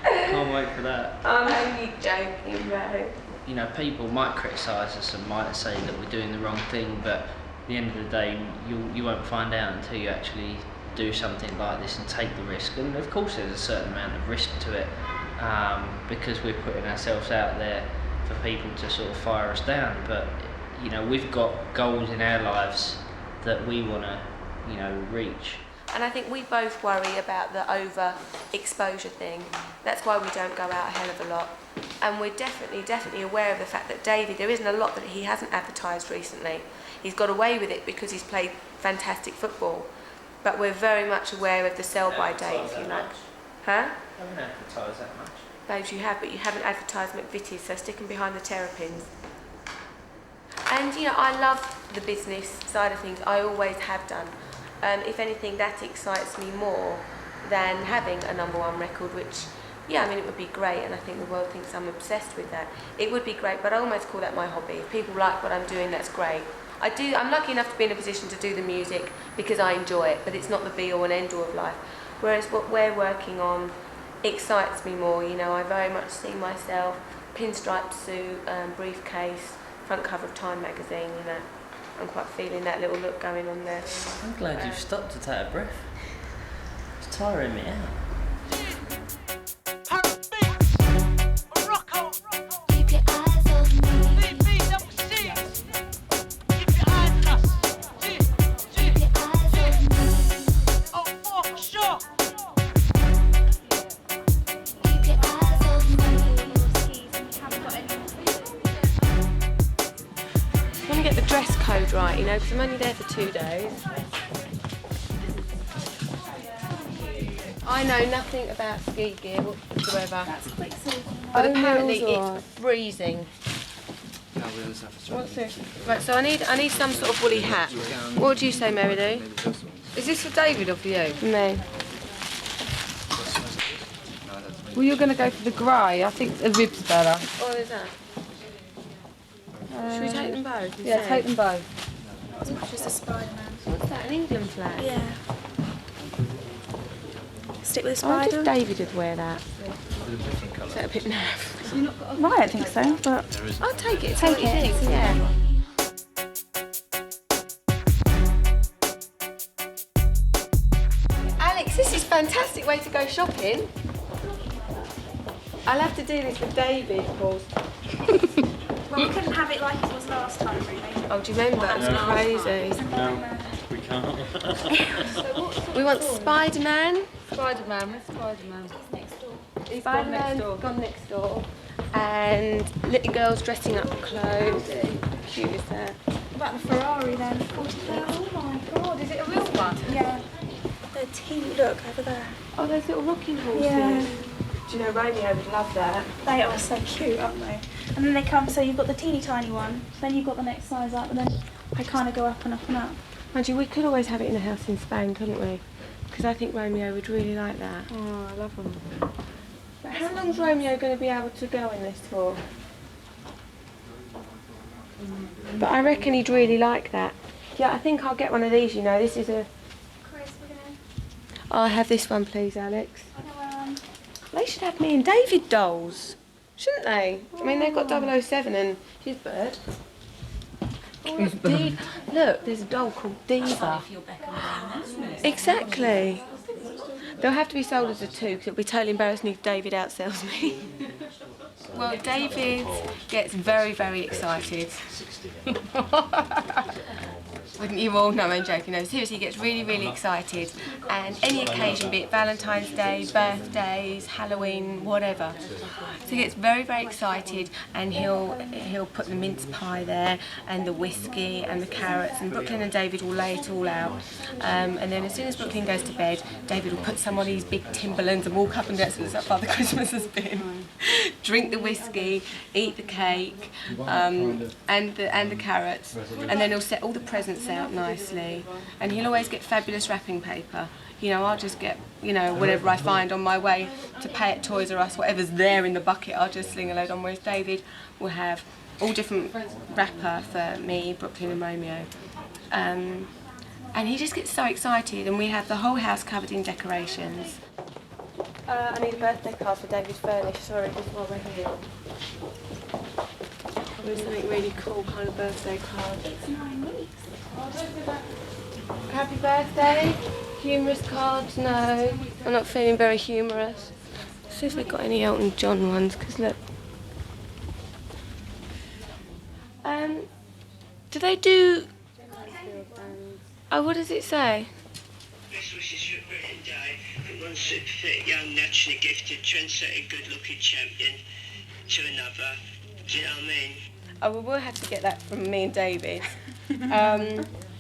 Can't wait for that. I'm only joking, though. You know, people might criticise us and might say that we're doing the wrong thing, but at the end of the day, you won't find out until you actually do something like this and take the risk. And of course there's a certain amount of risk to it, because we're putting ourselves out there for people to sort of fire us down. But you know, we've got goals in our lives that we want to, you know, reach. And I think we both worry about the over-exposure thing. That's why we don't go out a hell of a lot. And we're definitely aware of the fact that David, there isn't a lot that he hasn't advertised recently. He's got away with it because he's played fantastic football. But we're very much aware of the sell-by date, if you like. Huh? I haven't advertised that much. Babes, you have, but you haven't advertised McVitie's, so stick them behind the terrapins. And, you know, I love the business side of things. I always have done. If anything, that excites me more than having a #1 record, which, yeah, I mean, it would be great, and I think the world thinks I'm obsessed with that. It would be great, but I almost call that my hobby. If people like what I'm doing, that's great. I'm lucky enough to be in a position to do the music because I enjoy it, but it's not the be-all and end-all of life. Whereas what we're working on excites me more, you know. I very much see myself, pinstripe suit, briefcase, front cover of Time magazine, you know. I'm quite feeling that little look going on there. I'm glad you've stopped to take a breath. It's tiring me out. Keep your eyes on me. Keep your eyes on me. Keep your eyes on me. I want to get the dress code right, you know, because I'm only there for 2 days. I know nothing about ski gear whatsoever. But apparently it's freezing. What's this? Right, so I need some sort of woolly hat. What would you say, Mary Lou? Is this for David or for you? Me. Well, you're going to go for the grey. I think the rib's better. What is that? Should we take them both? Yeah, take them both. Just a Spider-Man. What's that, an England flag? Yeah. Stick with a I wonder spider. if David would wear that. with a different colour. Is that a bit naff? No, I don't think so, but I'll take it. Take it, Yeah. Alex, this is a fantastic way to go shopping. I'll have to do this with David, of course. Well, we couldn't have it like it was last time, really. Oh, do you remember? It was crazy. No, we can't. We want Spider-Man. Spider-Man, where's Spider-Man? Spider-Man's gone next door. And little girls dressing up for clothes. How cute is that? What about the Ferrari then? 40,000. Oh my god, is it a real one? Yeah. They're teeny, look over there. Oh, those little rocking horses. Yeah. Do you know Romeo would love that? They are so cute, aren't they? And then they come, so you've got the teeny tiny one, then you've got the next size up, and then they kind of go up and up and up. Mind you, we could always have it in a house in Spain, couldn't we? Because I think Romeo would really like that. Oh, I love them. But how long's Romeo going to be able to go in this for? But I reckon he'd really like that. Yeah, I think I'll get one of these, you know. This is a... Chris, we're going to... I'll have this one, please, Alex. They should have me and David dolls, shouldn't they? I mean, they've got 007 and his bird. Oh, look, there's a doll called Diva. Exactly. They'll have to be sold as a two because it'll be totally embarrassing if David outsells me. Well, David gets very, very excited. Wouldn't you all? No, I'm joking. No, seriously, he gets really, really excited. And any occasion, be it Valentine's Day, birthdays, Halloween, whatever. So he gets very, very excited, and he'll put the mince pie there, and the whiskey, and the carrots, and Brooklyn and David will lay it all out. And then as soon as Brooklyn goes to bed, David will put some on his big Timberlands and walk up and down, so that's how Father Christmas has been. Drink the whiskey, eat the cake, and the carrots, and then he'll set all the presents out nicely, and he'll always get fabulous wrapping paper. You know, I'll just get, you know, whatever I find on my way to pay at Toys R Us, whatever's there in the bucket, I'll just sling a load on, whereas David will have all different wrapper for me, Brooklyn and Romeo. And he just gets so excited, and we have the whole house covered in decorations. I need a birthday card for David Furnish, sorry, just while we're here. Probably something really cool kind of birthday card. It's 9 weeks. Happy birthday. Humorous cards? No. I'm not feeling very humorous. Let's see if they've got any Elton John ones, because look. Do they do... Oh, what does it say? Best wishes for a brilliant day from one super fit, young, naturally gifted, trendsetting, good-looking champion to another. Do you know what I mean? Oh, well, we'll have to get that from me and David.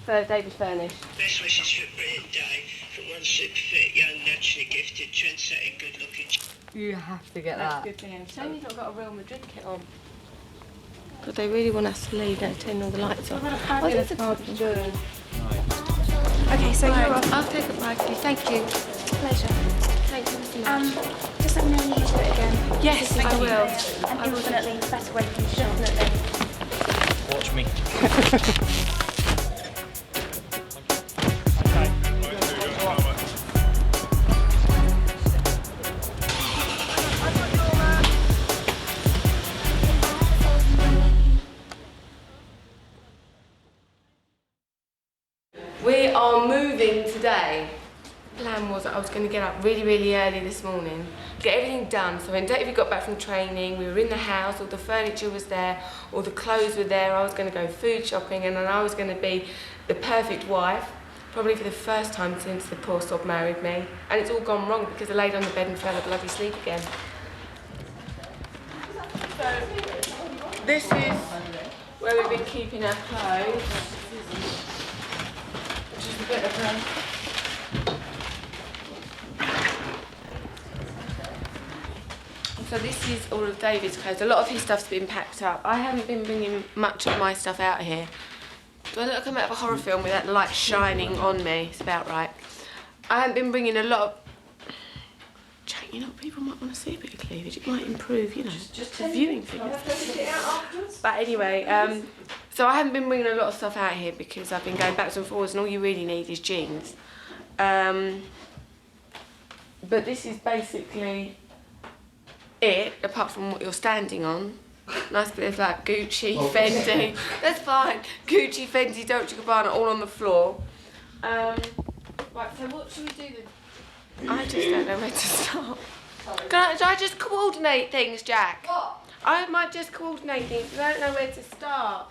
For David Furnish. Best wishes for a brilliant day from one super fit, young, naturally gifted, trendsetting, good-looking. You have to get That's that. good for him. Shame he's not got a Real Madrid kit on. But they really want us to leave, don't turn all the lights off. Oh, that's a good job. Okay, so Right, you're off. I'll take it, Mikey. Thank you. Pleasure. Thank you so much. Just let me know when you do it again. Yes, I will. And infinitely better way to shop. Watch me. We are moving today. The plan was that I was going to get up really, really early this morning, get everything done. So when David got back from training, we were in the house, all the furniture was there, all the clothes were there, I was going to go food shopping, and then I was going to be the perfect wife, probably for the first time since the poor sod married me. And it's all gone wrong because I laid on the bed and fell a bloody sleep again. So this is where we've been keeping our clothes. Which is a bit of a... So this is all of David's clothes. A lot of his stuff's been packed up. I haven't been bringing much of my stuff out here. Do I look like I'm out of a horror film with that light shining on me? It's about right. I haven't been bringing a lot of... You know, people might want to see a bit of cleavage. It might improve, you know, the viewing figures. But anyway, so I haven't been bringing a lot of stuff out here because I've been going backwards and forwards, and all you really need is jeans. But this is basically it, apart from what you're standing on. Nice bit of like Gucci, Fendi. That's fine. Gucci, Fendi, Dolce & Gabbana, all on the floor. Right, so what should we do then? I just don't know where to start. Should I just coordinate things, Jack? What? I might just coordinate things, but I don't know where to start.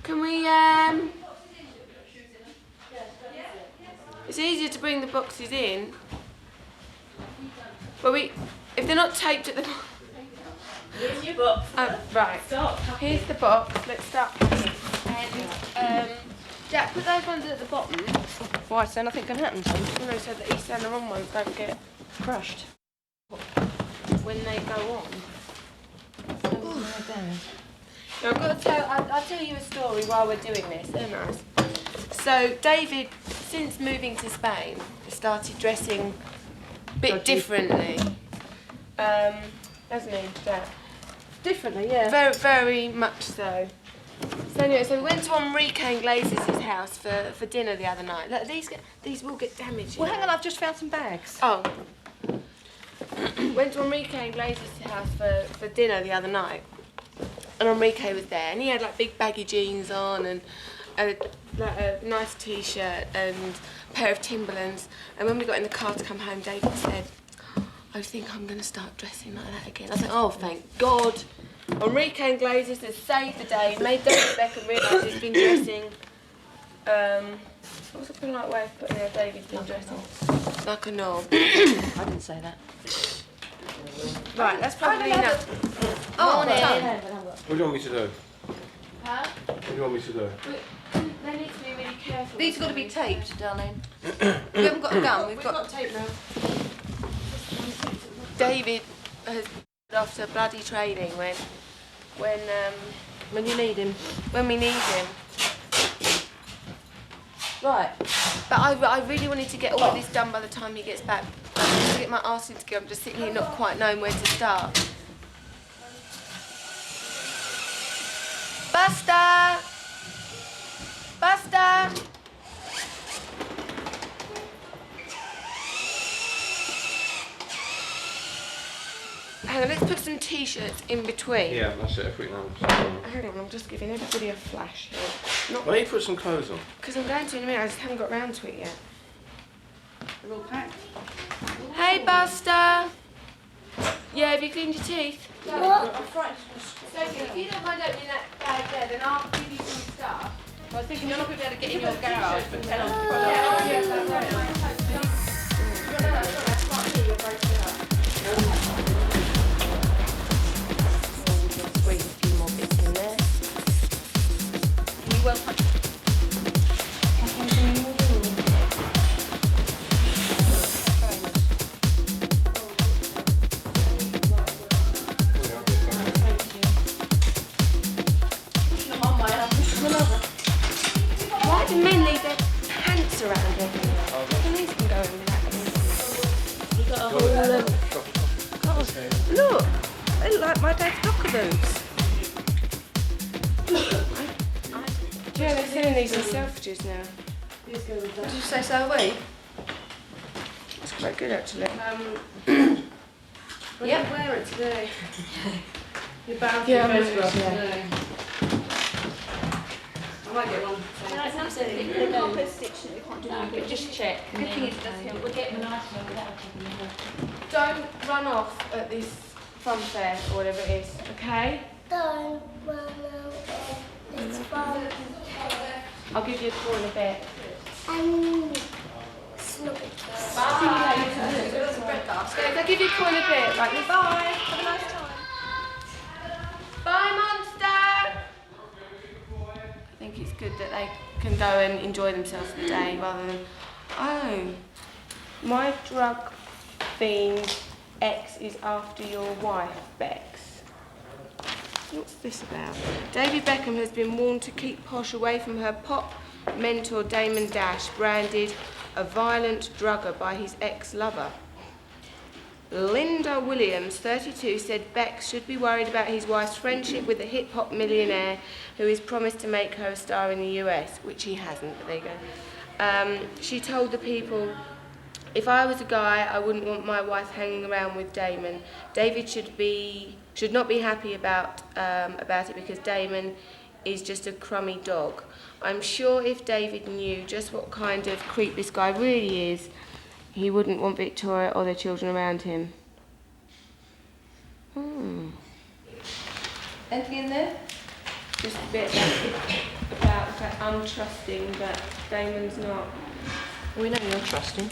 Can we, It's easier to bring the boxes in. But if they're not taped at the bottom. Here's your box. Right. Here's the box. Let's start packing. And Jack, put those ones at the bottom. Why? So nothing can happen to them? No, so the east and the wrong ones don't get crushed when they go on. Now, I've got to I'll tell you a story while we're doing this. They're nice. So David, since moving to Spain, started dressing a bit differently. Hasn't he, Jack? Differently, yeah. Very, very much so. So anyway, so we went to Enrique Iglesias' house for dinner the other night. Look, these will get damaged. Well, hang on, I've just found some bags. Oh. Went to Enrique Iglesias' house for dinner the other night. And Enrique was there, and he had like big baggy jeans on and a nice t-shirt and a pair of Timberlands. And when we got in the car to come home, David said, I think I'm going to start dressing like that again. I was like, oh, thank God. Enrique Iglesias has saved the day, made David Beckham realise he's been dressing. What's a polite way of putting there David's been dressing? Like a knob. I didn't say that. Right, that's probably enough. Morning. What do you want me to do? Huh? What do you want me to do? They need to be really careful. These have got to be taped, darling. We haven't got a gun, we've got tape now. David has after bloody training when you need him. When we need him. Right. But I really wanted to get all of this done by the time he gets back. I need to get my arse into gear. I'm just sitting here not quite knowing where to start. Buster! Buster! Hang on, let's put some t-shirts in between. Yeah, that's it. If we can. Hang on, I'm just giving everybody a flash here. Why don't you put some clothes on? Because I'm going to in a minute, I just haven't got round to it yet. They're all packed. Hey, Buster! Yeah, have you cleaned your teeth? What? Sophie, if you don't mind opening that bag there, then I'll give you some stuff. I was thinking you're not going to be able to get in your garage for 10 hours. Squeeze a few more bits in there. Can you well punch? Why do men leave their pants around everywhere? These can go in with that. You've got a whole God, look! They look like my dad's docker boots. Yeah, they're selling these in Selfridges now. Did you say so are we? It's quite good actually. Yeah. Wear it today. You're bound Yeah, to I'm photograph wearing it today. I might get one. No, it's absolutely the carpet stitch that we can't do that, but just check. The good thing is it does help. We're getting a nice one without taking it. Don't run off at this fun fair or whatever it is, okay? Don't run out. It's fun. I'll give you a call in a bit. Snuggles. Guys, I'll give you a call in a bit. Right, bye. Have a nice time. Bye, monster. I think it's good that they can go and enjoy themselves for the day rather than, oh, my drug fiend ex is after your wife, Bex. What's this about? David Beckham has been warned to keep Posh away from her pop mentor Damon Dash, branded a violent drugger by his ex-lover. Linda Williams, 32, said Bex should be worried about his wife's friendship with a hip-hop millionaire who is promised to make her a star in the US, which he hasn't, but there you go. She told the People If I was a guy, I wouldn't want my wife hanging around with Damon. David should not be happy about it because Damon is just a crummy dog. I'm sure if David knew just what kind of creep this guy really is, he wouldn't want Victoria or their children around him. Anything in there? Just a bit about the fact I'm trusting, but Damon's not. We know you're trusting.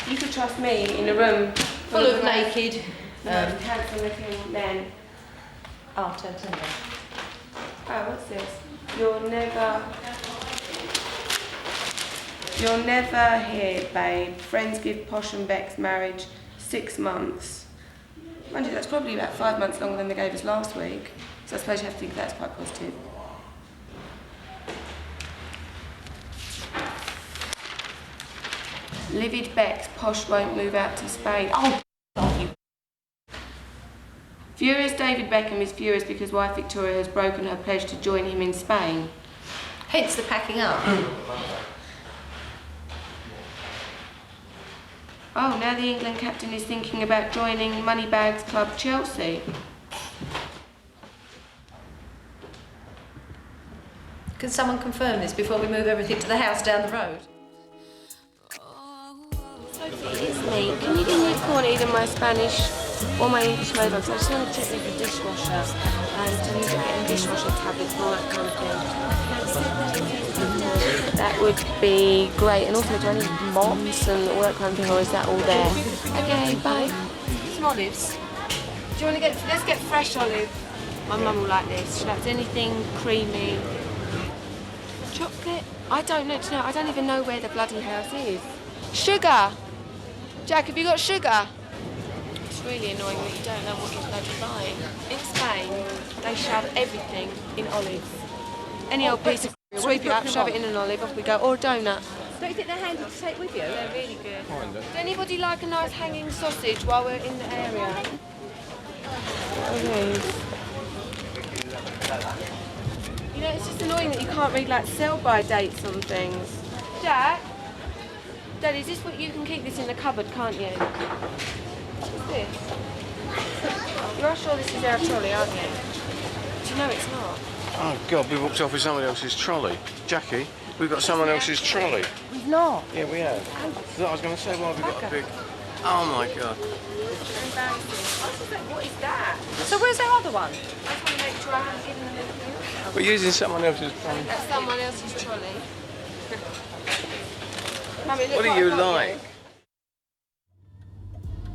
You could trust me in a room Full of naked. Handsome looking men. Oh, turn down. Oh, what's this? You're never here, babe. Friends give Posh and Beck's marriage 6 months. Mind you, that's probably about 5 months longer than they gave us last week. So I suppose you have to think that's quite positive. Livid Beck's Posh won't move out to Spain. Oh, God, you. Furious David Beckham is furious because wife Victoria has broken her pledge to join him in Spain. Hence the packing up. Oh, now the England captain is thinking about joining Moneybags Club Chelsea. Can someone confirm this before we move everything to the house down the road? Sophie, it's me. Can you give me a call on either my Spanish or my English mobiles? I just want to check with the dishwasher and to look at getting dishwasher tablets and all that kind of thing. That would be great. And also, do I need mops and all that kind of thing, or is that all there? Okay, bye. Some olives. Do you want to let's get fresh olive. My mum will like this. She likes anything creamy. Chocolate? I don't know. I don't even know where the bloody house is. Sugar! Jack, have you got sugar? It's really annoying that you don't know what you're bloody buying. In Spain, they shove everything in olives. Any old piece of sweep it up, shove it in an olive, off we go. Or a donut. Don't you think they're handy to take with you? They're really good. Does anybody like a nice hanging sausage while we're in the area? You know, it's just annoying that you can't read like sell-by dates on things. Jack? Dad, is this what you can keep this in the cupboard, can't you? What's this? You are sure this is our trolley, aren't you? Do you know it's not? Oh, God, we walked off with someone else's trolley. Jackie, we've got someone else's trolley. We've not. Yeah, we have. So I was going to say, well, we've got a big... Oh, my God. What is that? So where's our other one? I just want to make sure I haven't given them anything. We're using someone else's trolley. That's someone else's trolley. Mummy, look What do you like?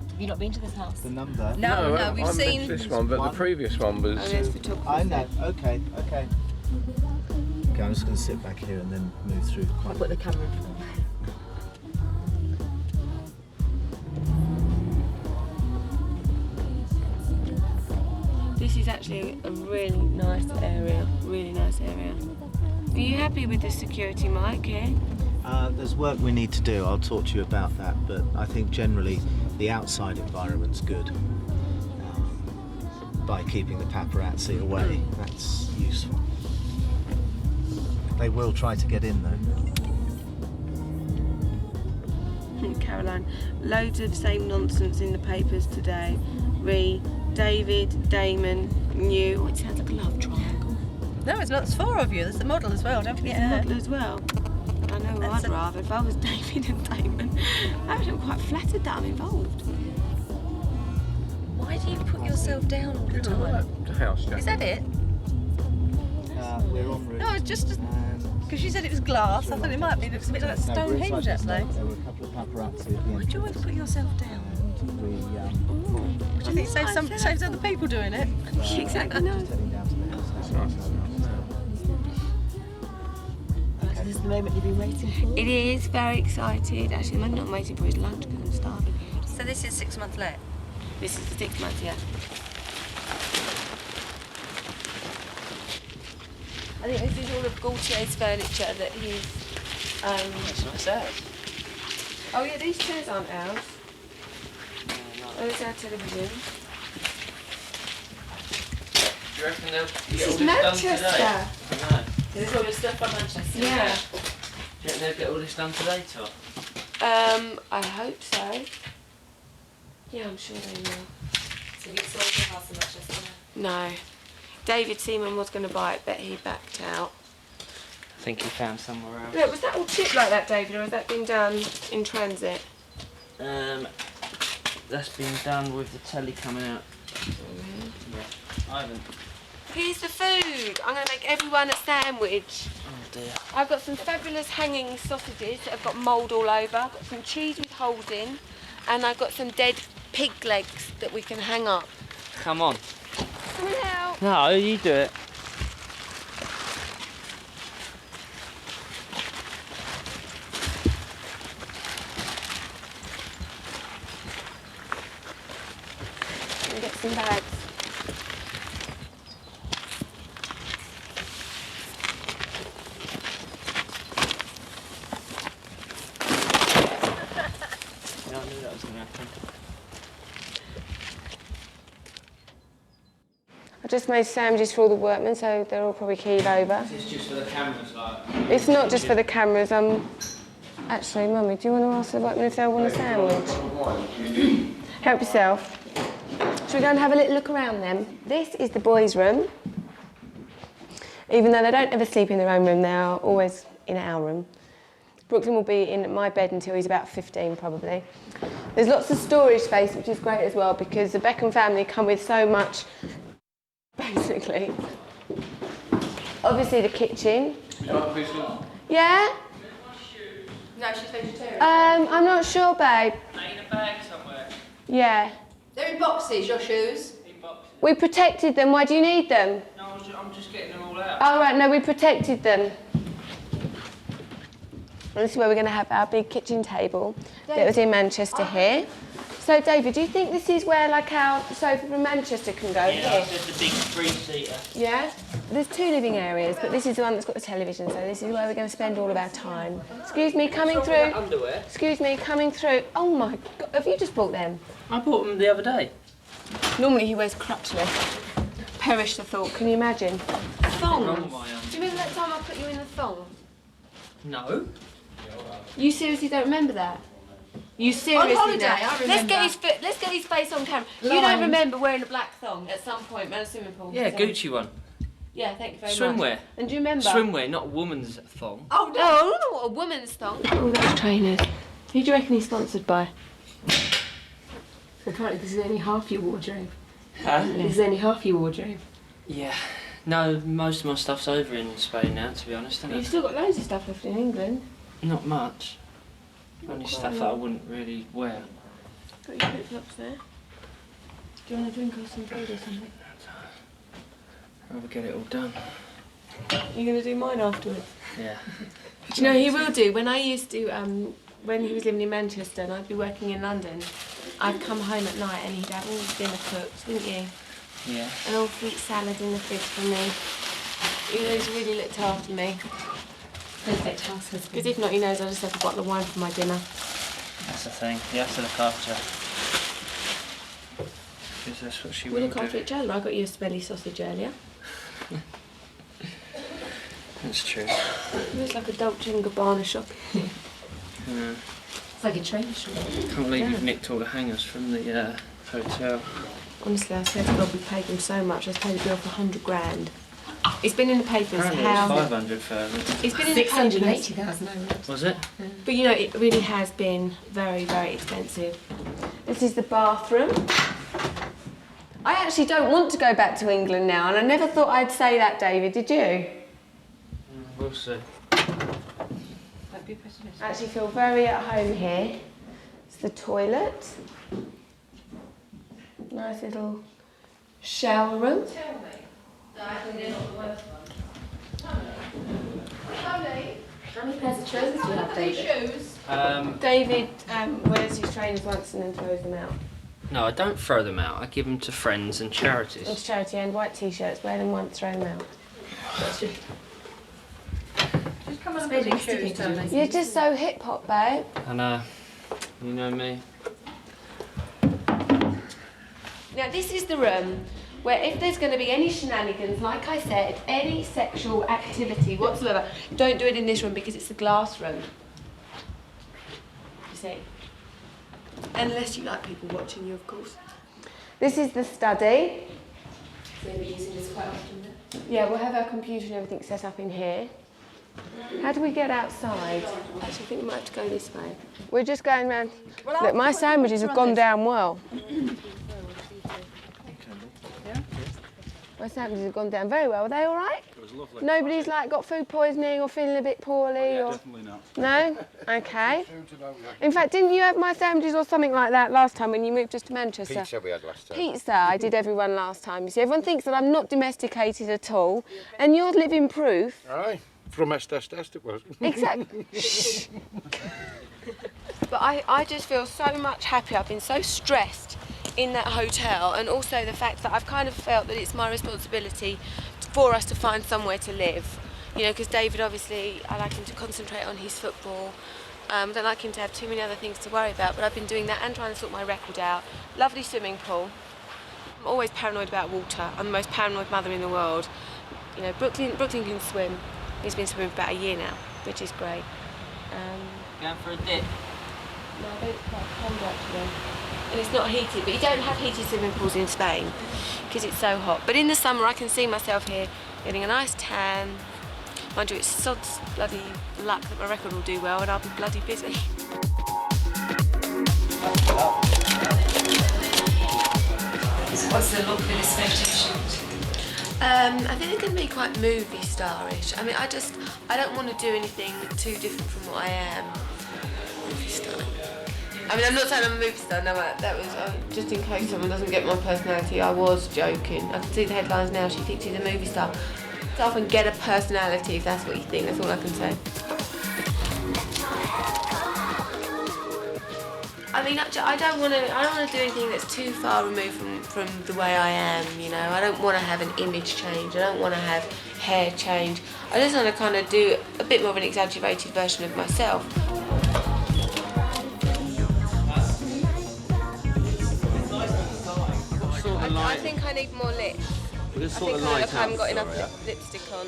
Have you not been to this house? The number? No, we've I've seen... been to this one, but the previous one was... I know, okay. Okay, I'm just going to sit back here and then move through. I'll put the camera in front. This is actually a really nice area, Are you happy with the security mic here? There's work we need to do. I'll talk to you about that, but I think generally the outside environment's good. By keeping the paparazzi away, that's useful. They will try to get in though. Caroline, loads of same nonsense in the papers today. David, Damon, new. Oh, it sounds like a love triangle. No, it's not. There's 4 of you. There's the model as well. Don't forget There's her. the model as well. I know who I'd rather. If I was David and Damon, I'm quite flattered that I'm involved. Why do you put yourself down all the time? The house, Jackie. Is that it? We're en route. No, it's just because you said it was glass. I thought it might be. It looks a bit like Stonehenge, actually. There were a couple of paparazzi at the end. Why do you always put yourself down? Do you think it saves other people doing it? Exactly. No. This is the moment you've been waiting for. It is very excited. Actually, I'm not waiting for his lunch because I'm starving. So this is 6 months late. This is the 6 months, yeah. I think this is all of Gaultier's furniture that he's. That's nice ours. Oh yeah, these chairs aren't ours. Oh, it's our television. Do you reckon they'll This get is all this Manchester. done today? I know. This is all your stuff from Manchester. Yeah. Do you reckon they'll get all this done today, Tom? I hope so. Yeah, I'm sure they will. So you sold your house in Manchester? No. David Seaman was going to buy it, but he backed out. I think he found somewhere else. Look, was that all chipped like that, David, or has that been done in transit? That's been done with the telly coming out. Yeah, I haven't. Here's the food. I'm going to make everyone a sandwich. Oh dear. I've got some fabulous hanging sausages that have got mould all over. I've got some cheese with holes in, and I've got some dead pig legs that we can hang up. Come on. Come and help. No, you do it. And get some bags. Yeah, I knew that was going to happen. I just made sandwiches for all the workmen, so they're all probably keyed over. This is just for the cameras, like. It's not just for the cameras. Actually, Mummy, do you want to ask the workmen if they want a sandwich? Help yourself. Shall we go and have a little look around then? This is the boys' room. Even though they don't ever sleep in their own room, they are always in our room. Brooklyn will be in my bed until he's about 15, probably. There's lots of storage space, which is great as well, because the Beckham family come with so much, basically. Obviously, the kitchen. Yeah? No, she's vegetarian. I'm not sure, babe. They're in a bag somewhere. Yeah. They're in boxes, your shoes. We protected them. Why do you need them? No, I'm just getting them all out. Oh, right, no, we protected them. And this is where we're going to have our big kitchen table that was in Manchester here. So, David, do you think this is where, like, our sofa from Manchester can go? Yeah, Here? that's the big three-seater. Yeah? There's two living areas, but this is the one that's got the television, so this is where we're going to spend all of our time. Excuse me, coming What's wrong with through. that underwear? Excuse me, coming through. Oh, my God, have you just bought them? I bought them the other day. Normally he wears crotchless. Perish the thought, can you imagine? Thong. Wrong with my Do you remember that time I put you in the thong? No. You seriously don't remember that? You seriously On holiday, don't? I remember. Let's get his face on camera. You Lying. don't remember wearing a black thong at some point at a swimming pool? Yeah, So- Gucci one. Yeah, thank you very Swimwear. much. And do you remember? Swimwear, not a woman's thong. Oh, no, I don't know what a woman's thong. Oh, those trainers. Who do you reckon he's sponsored by? Apparently this is only half your wardrobe. Huh? This is only half your wardrobe. Yeah. No, most of my stuff's over in Spain now, to be honest, isn't You've it? still got loads of stuff left in England. Not much. Only stuff that I wouldn't really wear. Got your flip-flops there. Do you want a drink or some food or something? I'd rather get it all done. You're going to do mine afterwards? Yeah. Do you know, he will do. When I used to, when he was living in Manchester and I'd be working in London, I'd come home at night and he'd have all his dinner cooked, wouldn't you? Yeah. An all fruit salad in the fridge for me. He always really looked after me. Perfect house husband. Because if not, he knows I just have a bottle of wine for my dinner. That's the thing. You have to look after her. Because that's what she We will look after do. each other. I got you a smelly sausage earlier. That's true. It looks like a Dolce & Gabbana shop. Yeah. It's like a train shop. Can't believe you've nicked all the hangers from the hotel. Honestly, I swear to God, we paid them so much. I was paid a bill for 100 grand. It's been in the papers Apparently how... it was 500 for them. It's been in the papers. 680,000 euros. Was it? But you know, it really has been very, very expensive. This is the bathroom. I actually don't want to go back to England now, and I never thought I'd say that, David, did you? We'll see. I actually feel very at home here. It's the toilet. Nice little shower room. How many pairs of trousers do you have, David? David wears his trainers once and then throws them out. No, I don't throw them out. I give them to friends and charities. It's charity and white t-shirts. Wear them once, throw them out. Just come on, put your shoes down. You're just so hip hop, babe. I know. You know me. Now this is the room where if there's going to be any shenanigans, like I said, any sexual activity whatsoever, don't do it in this room because it's the glass room. privacy. Unless you like people watching you, of course. This is the study. So you'll be using this quite often then? Yeah, we'll have our computer and everything set up in here. How do we get outside? Actually, I think we might have to go this way. We're just going round. Look, my sandwiches have gone down well. My sandwiches have gone down very well. Are they all right? It was lovely. Nobody's like got food poisoning or feeling a bit poorly? Or... Definitely not. No? Okay. In fact, didn't you have my sandwiches or something like that last time when you moved us to Manchester? Pizza we had last time. Pizza, I did everyone last time. You see, everyone thinks that I'm not domesticated at all, and you're living proof. Aye. From Estes it was. Exactly. Shh. But I just feel so much happier. I've been so stressed in that hotel, and also the fact that I've kind of felt that it's my responsibility for us to find somewhere to live. You know, because David, obviously, I like him to concentrate on his football. I don't like him to have too many other things to worry about, but I've been doing that and trying to sort my record out. Lovely swimming pool. I'm always paranoid about water. I'm the most paranoid mother in the world. You know, Brooklyn can swim. He's been swimming for about a year now, which is great. Going for a dip? No, I don't quite cold actually. And it's not heated, but you don't have heated swimming pools in Spain because it's so hot. But in the summer I can see myself here getting a nice tan. Mind you, it's sod's bloody luck that my record will do well and I'll be bloody busy. What's the look of this photo shoot? I think it's going to be quite movie star-ish. I mean, I don't want to do anything too different from what I am. Movie star. I mean, I'm not saying I'm a movie star, no, that was, just in case someone doesn't get my personality, I was joking. I can see the headlines now, she thinks she's a movie star. Go off and get a personality if that's what you think, that's all I can say. I mean, I don't want to do anything that's too far removed from the way I am, you know. I don't want to have an image change, I don't want to have hair change. I just want to kind of do a bit more of an exaggerated version of myself. I think I need more lips. I think I haven't got enough lipstick on.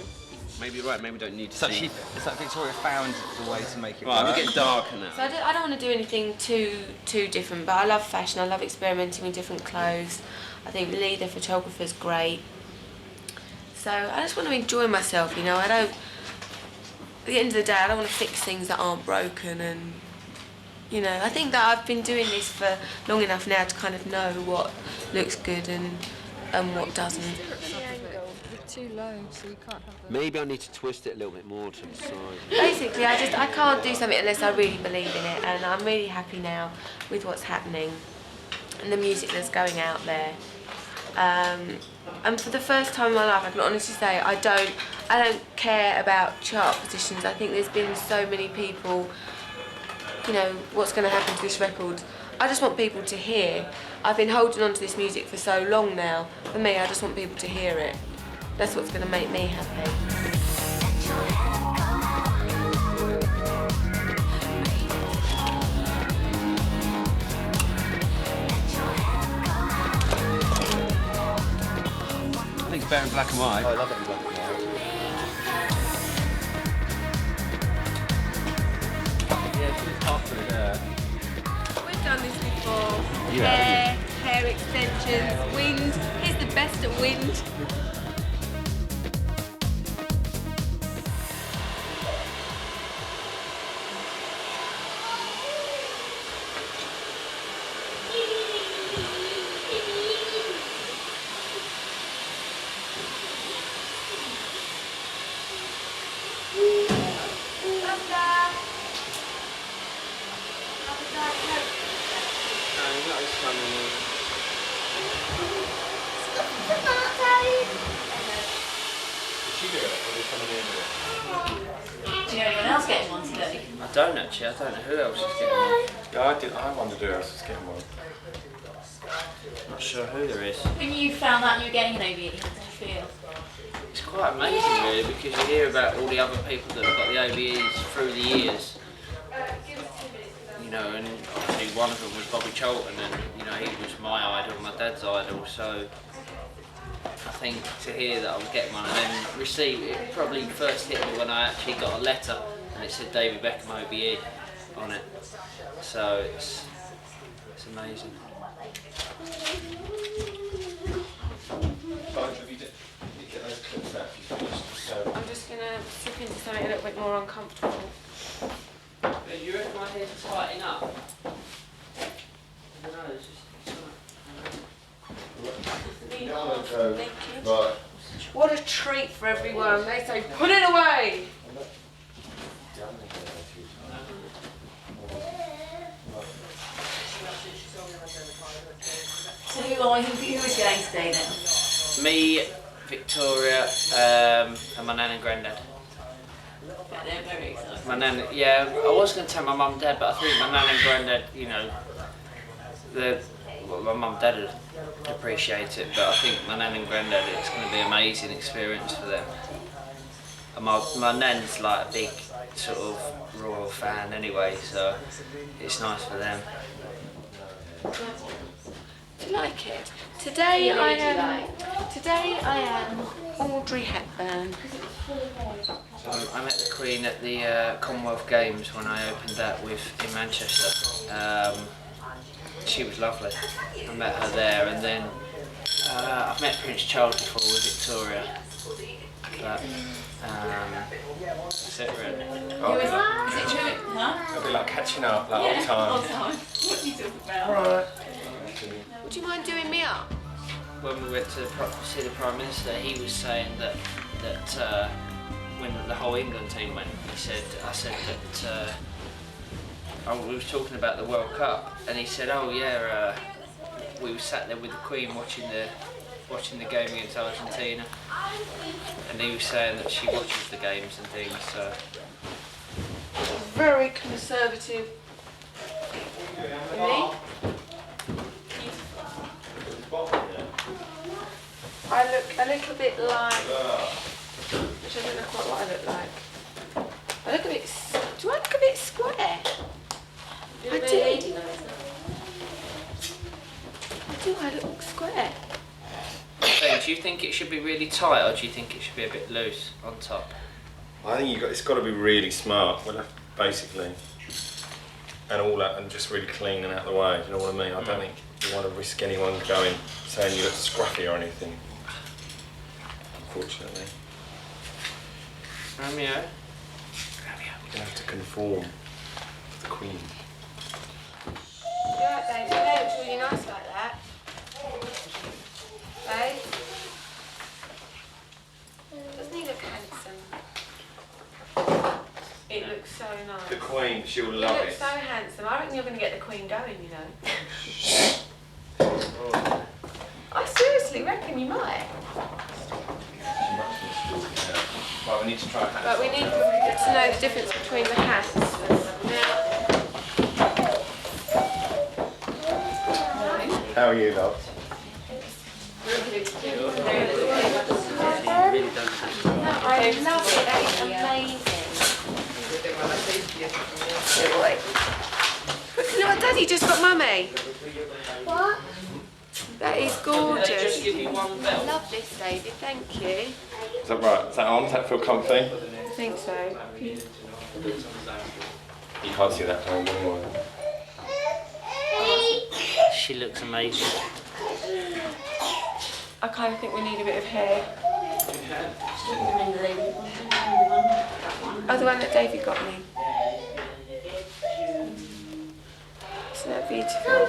Maybe you're right, maybe we don't need to So it's like Victoria found the way to make it right, work. we're getting darker now. So I don't want to do anything too different, but I love fashion, I love experimenting with different clothes. I think Lee, the photographer's great. So I just want to enjoy myself, you know. At the end of the day, I don't want to fix things that aren't broken, and you know, I think that I've been doing this for long enough now to kind of know what looks good and what doesn't. Too low, so you can't have the... Maybe I need to twist it a little bit more to the side. Basically, I can't do something unless I really believe in it, and I'm really happy now with what's happening and the music that's going out there. And for the first time in my life, I can honestly say I don't care about chart positions. I think there's been so many people, you know, what's going to happen to this record. I just want people to hear. I've been holding on to this music for so long now. For me, I just want people to hear it. That's what's going to make me happy. I think it's better in black and white. Oh, I love it in black and white. Yeah, it's half of it there. We've done this before. Yeah. Hair extensions, wind. He's the best at wind. Do you know anyone else getting one today? I don't actually, I don't know who else is getting one. Yeah, I wondered who else is getting one. Not sure who there is. When you found out you were getting an OBE, how did you feel? It's quite amazing really, because you hear about all the other people that have got the OBEs through the years. You know, and obviously one of them was Bobby Charlton, and you know, he was my idol, my dad's idol, so I think to hear that I was getting one and then receive it, probably first hit me when I actually got a letter and it said David Beckham OBE. on it. So it's amazing. I'm just going to slip into something a little bit more uncomfortable. You reckon my hair's tightening up? I don't know, it's just... Right. What a treat for everyone. They say, put it away! So who is going today then? Me, Victoria, and my nan and granddad. Yeah, they're very excited. My nan, yeah, I was going to tell my mum and dad, but I think my nan and granddad, you know, my mum and dad would appreciate it, but I think my nan and granddad, it's going to be an amazing experience for them. And my nan's like a big sort of royal fan anyway, so it's nice for them. Do you like it? Today I am Audrey Hepburn. I met the Queen at the Commonwealth Games when I opened that in Manchester. She was lovely. I met her there, and then I've met Prince Charles before with Victoria. But that's it really. Is it true? Huh? It'll be like catching up, like old time. Old time. What do you talk about? Right. Would you mind doing me up? When we went to see the Prime Minister, he was saying that when the whole England team went, I said that we was talking about the World Cup, and he said, oh yeah, we were sat there with the Queen watching the game against Argentina, and he was saying that she watches the games and things. So Very conservative. Me? I look a little bit like, which I don't know quite what I look like. I look a bit, do I look a bit square? I do, I look square. Ben, do you think it should be really tight, or do you think it should be a bit loose on top? I think it's got to be really smart, basically, and all that, and just really clean and out of the way. Do you know what I mean? I don't think you want to risk anyone saying you look scruffy or anything. Unfortunately. Romeo. You're gonna have to conform to the Queen. You're right, babe. Your hair looks really nice like that. Babe? Doesn't he look handsome? It looks so nice. The Queen, she'll You love look it. so handsome. I reckon you're going to get the Queen going, you know. I seriously reckon you might. Well, we need to try hats. But we need to know the difference between the hats. How are you, love? I love it. That is amazing. Look at what Daddy just got Mummy. What? That is gorgeous. Just give you one I belt. love this, David. Thank you. Is that right? Is that on? Does that feel comfy? I think so. You can't see that time anymore. She looks amazing. I kind of think we need a bit of hair. Oh, the one that David got me. Isn't that beautiful?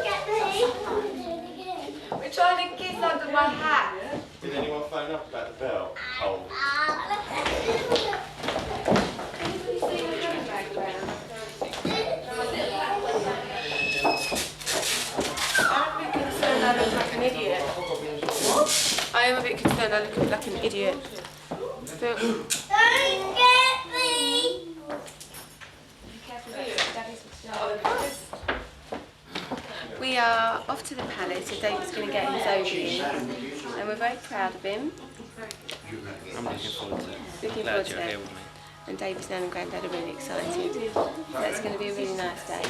We're trying to kiss under my hat. Did anyone phone up about the belt? Oh. I am a bit concerned I look like an idiot. So, we are off to the palace, so David's going to get his overview, and we're very proud of him. I'm looking forward to it. Looking Glad forward you're to here it. with me. And David's nan and granddad are really excited. That's going to be a really nice day.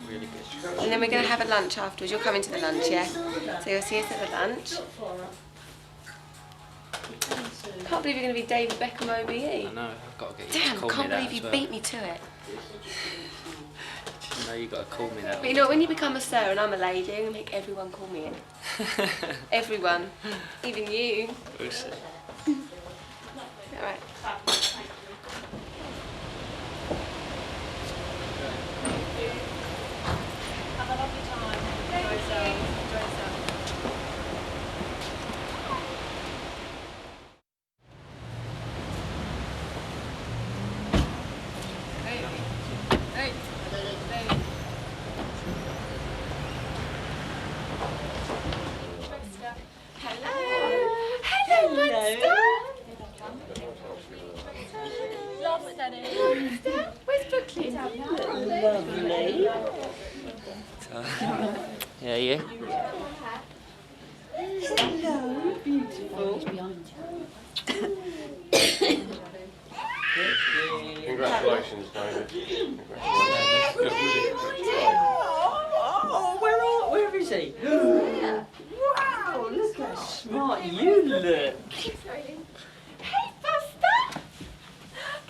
Really good. And then we're going to have a lunch afterwards. You're coming to the lunch, yeah? So you'll see us at the lunch. Can't believe you're going to be David Beckham OBE. I know, I've got to get you to Damn, call can't me that believe as you well. beat me to it. No, you got to call me that. But you know, when you become a sir and I'm a lady, I'm going to make everyone call me it. Everyone. Even you. We'll see. Alright. Have a lovely time. Enjoy yourself. Enjoy yourself. Hey. Hello, Monster. Love, Daddy. Where's Brooklyn? Lovely. Yeah, you? Hello, beautiful. Congratulations, David. Oh, where is he? Wow, look how smart you look. Hey, Buster.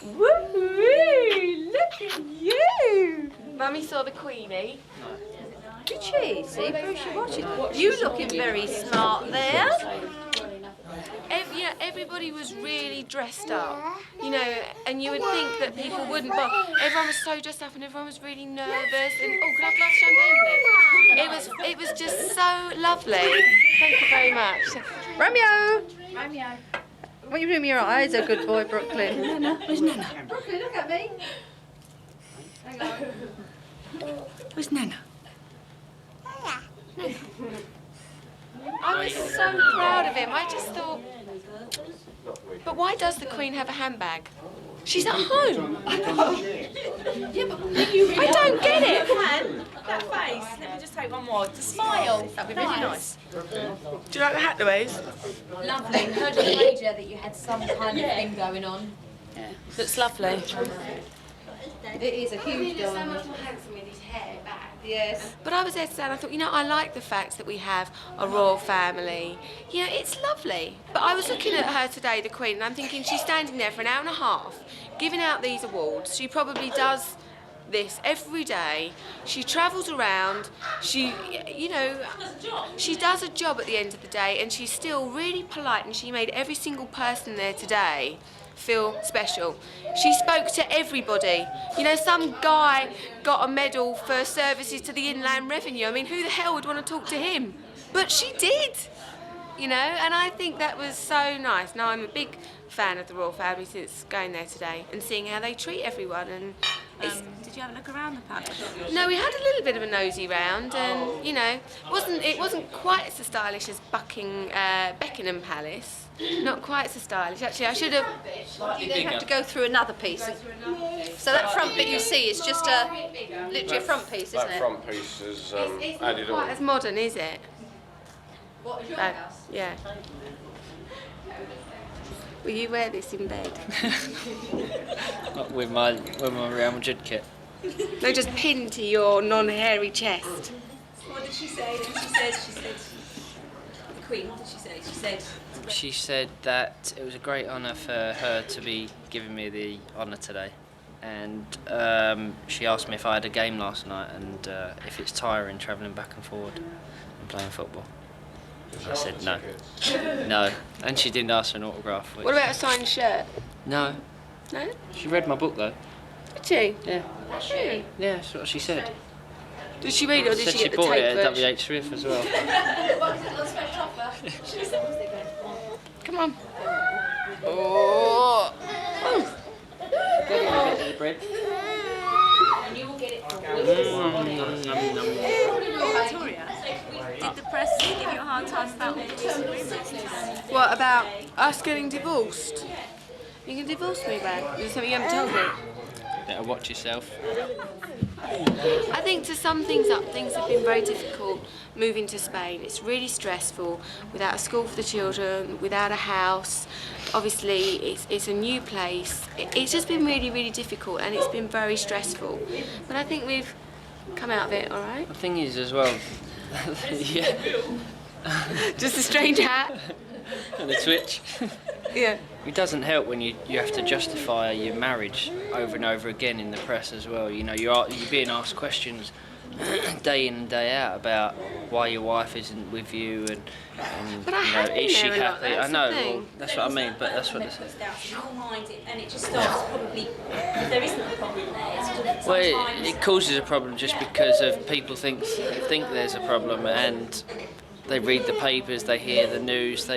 Woo-hoo, look at you. Mummy saw the Queenie. Did she? See, Bruce, you watch it. You looking very smart there. Everybody was really dressed up, you know, and you would think that people wouldn't, but everyone was so dressed up and everyone was really nervous. And oh, can I have a glass of champagne, please? It was just so lovely. Thank you very much. Romeo! Romeo. What are you doing with your eyes? A good boy, Brooklyn. Nana, where's Nana? Brooklyn, look at me. Hang on. Where's Nana? I was so proud of him. I just thought, but why does the Queen have a handbag? She's at home. Yeah, but you really I don't get it. That face. Let me just take one more. To smile. That'd be really nice. Do you like the Hathaways? Lovely. Heard on the radio that you had some kind of thing going on. Yeah. Looks lovely. It is a huge so diamond. much more handsome with his hair back. Yes. But I was there today and I thought, you know, I like the fact that we have a royal family. You know, it's lovely. But I was looking at her today, the Queen, and I'm thinking she's standing there for an hour and a half, giving out these awards. She probably does this every day. She travels around. She, you know, she does a job at the end of the day, and she's still really polite, and she made every single person there today feel special. She spoke to everybody. You know, some guy got a medal for services to the Inland Revenue. I mean, who the hell would want to talk to him? But she did, you know, and I think that was so nice. Now, I'm a big fan of the royal family since going there today and seeing how they treat everyone. And Did you have a look around the palace? no, we had a little bit of a nosy round, and you know, it wasn't quite so stylish as Beckenham Palace. Not quite so stylish. Actually, I should have. You then have to go through another piece. So that front bit you see is just literally a front piece, isn't That it? front piece is It's not added quite on. as modern, is it? What is your house? Yeah. Will you wear this in bed? Not with my Real Madrid kit. No, just pinned to your non-hairy chest. What did she say? She said, the Queen, what did she say? She said, She said that it was a great honour for her to be giving me the honour today. And she asked me if I had a game last night and if it's tiring travelling back and forward and playing football. I said no. No. And she didn't ask for an autograph. Which... What about a signed shirt? No. No? She read my book though. Did she? Yeah. Really? Yeah, that's what she said. Did she read it or did Said she she get the bought tape it at version? WH Smith as well. what is it, a special offer? Come on. Oh. Bread. And you will get it for Victoria, did the press give you a hard time about all these agreements? What about us getting divorced? You can divorce me, babe. Is there something you haven't told me? Better watch yourself. I think to sum things up, things have been very difficult moving to Spain. It's really stressful, without a school for the children, without a house. Obviously, it's a new place. It's just been really, really difficult, and it's been very stressful. But I think we've come out of it all right. The thing is as well, yeah. Just a strange hat. And the twitch. Yeah. It doesn't help when you have to justify your marriage over and over again in the press as well. You know, you're being asked questions day in and day out about why your wife isn't with you and But I you have know, been is she there a lot, happy? that's I know, the thing. well, that's what I mean, but that's what it's... In your mind, and it just starts probably, if there isn't a problem there, it's just Well, sometimes... it causes a problem just because of people think there's a problem, and they read the papers, they hear the news,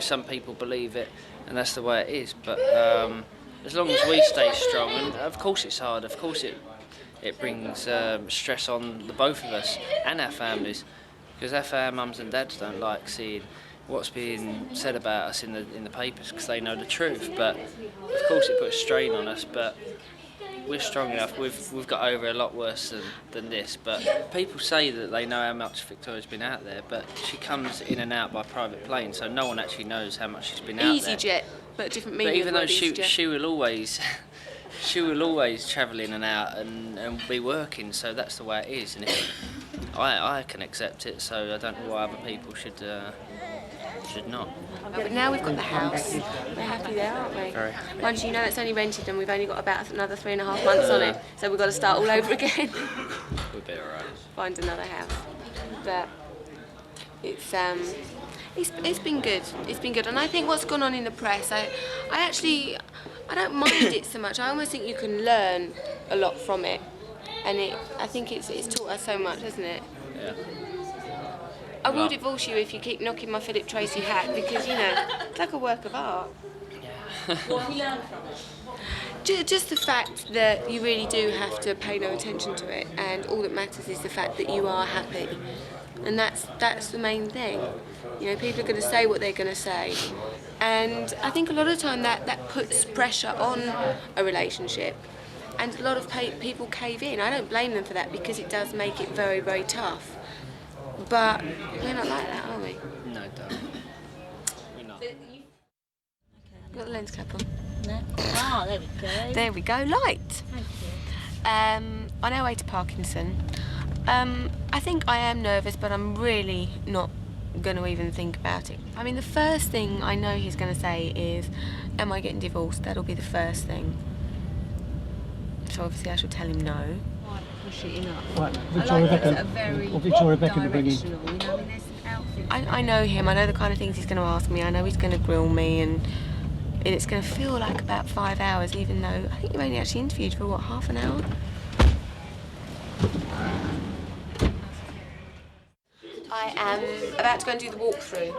some people believe it, and that's the way it is. But as long as we stay strong, and of course it's hard, of course it brings stress on the both of us and our families, because our mums and dads don't like seeing what's being said about us in the papers because they know the truth. But of course it puts strain on us. But we're strong enough. We've got over a lot worse than this. But people say that they know how much Victoria's been out there, but she comes in and out by private plane, so no one actually knows how much she's been out there. EasyJet, but different meaning. But even though EasyJet. she will always. She will always travel in and out and be working, so that's the way it is. And I can accept it, so I don't know why other people should not. But now we've got the house. We're happy there, aren't we? Very happy. Once you know it's only rented and we've only got about another 3.5 months on it, so we've got to start all over again. We'll be alright. Find another house. But it's been good. It's been good, and I think what's gone on in the press, I don't mind it so much. I almost think you can learn a lot from it, and I think it's taught us so much, hasn't it? Yeah. I will divorce you if you keep knocking my Philip Tracy hat, because it's like a work of art. What have you learned from it? Just the fact that you really do have to pay no attention to it, and all that matters is the fact that you are happy, and that's the main thing. People are going to say what they're going to say, and I think a lot of the time that puts pressure on a relationship, and a lot of people cave in. I don't blame them for that, because it does make it very, very tough. But we're not like that, are we? No, don't. We're not. Got the lens cap on. No. Ah, there we go. There we go, light. Thank you. On our way to Parkinson, I think I am nervous, but I'm really not going to even think about it. I mean, the first thing I know he's going to say is, am I getting divorced? That'll be the first thing. So obviously I shall tell him no. Push it enough. Right, Victoria Beckham. Or Victoria Beckham to bring in. I know him, I know the kind of things he's going to ask me, I know he's going to grill me, and it's going to feel like about 5 hours, even though I think you've only actually interviewed for, half an hour? I am about to go and do the walkthrough,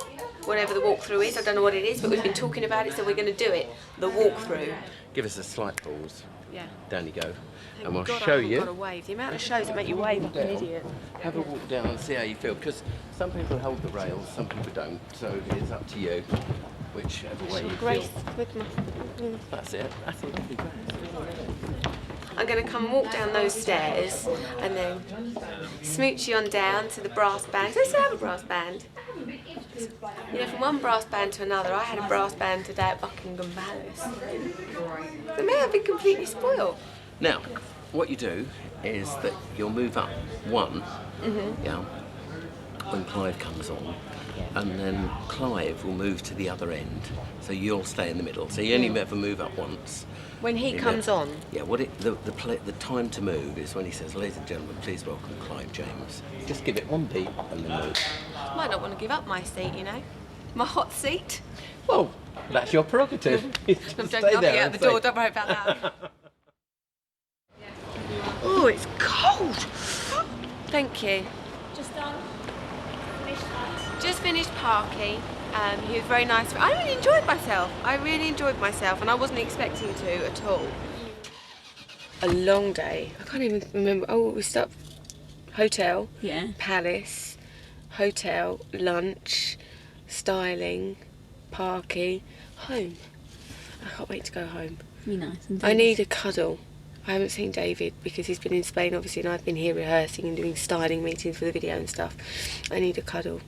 whatever the walkthrough is. I don't know what it is, but we've been talking about it, so we're going to do it, the walkthrough. Give us a slight pause. Yeah. Down you go. Thank And we'll God show I haven't you. got a wave. The amount of shows that make you wave like an idiot. Have a walk down and see how you feel, because some people hold the rails, some people don't, so it's up to you, whichever way you Grace feel. with my... That's it. That's a lovely grace. I'm going to come and walk down those stairs and then smooch you on down to the brass band. Does it have a brass band? From one brass band to another. I had a brass band today at Buckingham Palace. They may have been completely spoiled. Now, what you do is that you'll move up one, when Clive comes on, and then Clive will move to the other end, so you'll stay in the middle. So you only ever move up once. When he comes on? Yeah, the time to move is when he says, "Ladies and gentlemen, please welcome Clive James." Just give it one beat and then move. Might not want to give up my seat, my hot seat. Well, that's your prerogative. I'm joking, I'll be out the door, don't worry about that. Oh, it's cold. Thank you. Just done. Just finished parking. He was very nice. I really enjoyed myself. And I wasn't expecting to at all. A long day. I can't even remember. Oh, we stopped. Hotel. Yeah. Palace. Hotel. Lunch. Styling. Parking. Home. I can't wait to go home. Be nice. And I need a cuddle. I haven't seen David because he's been in Spain, obviously, and I've been here rehearsing and doing styling meetings for the video and stuff. I need a cuddle.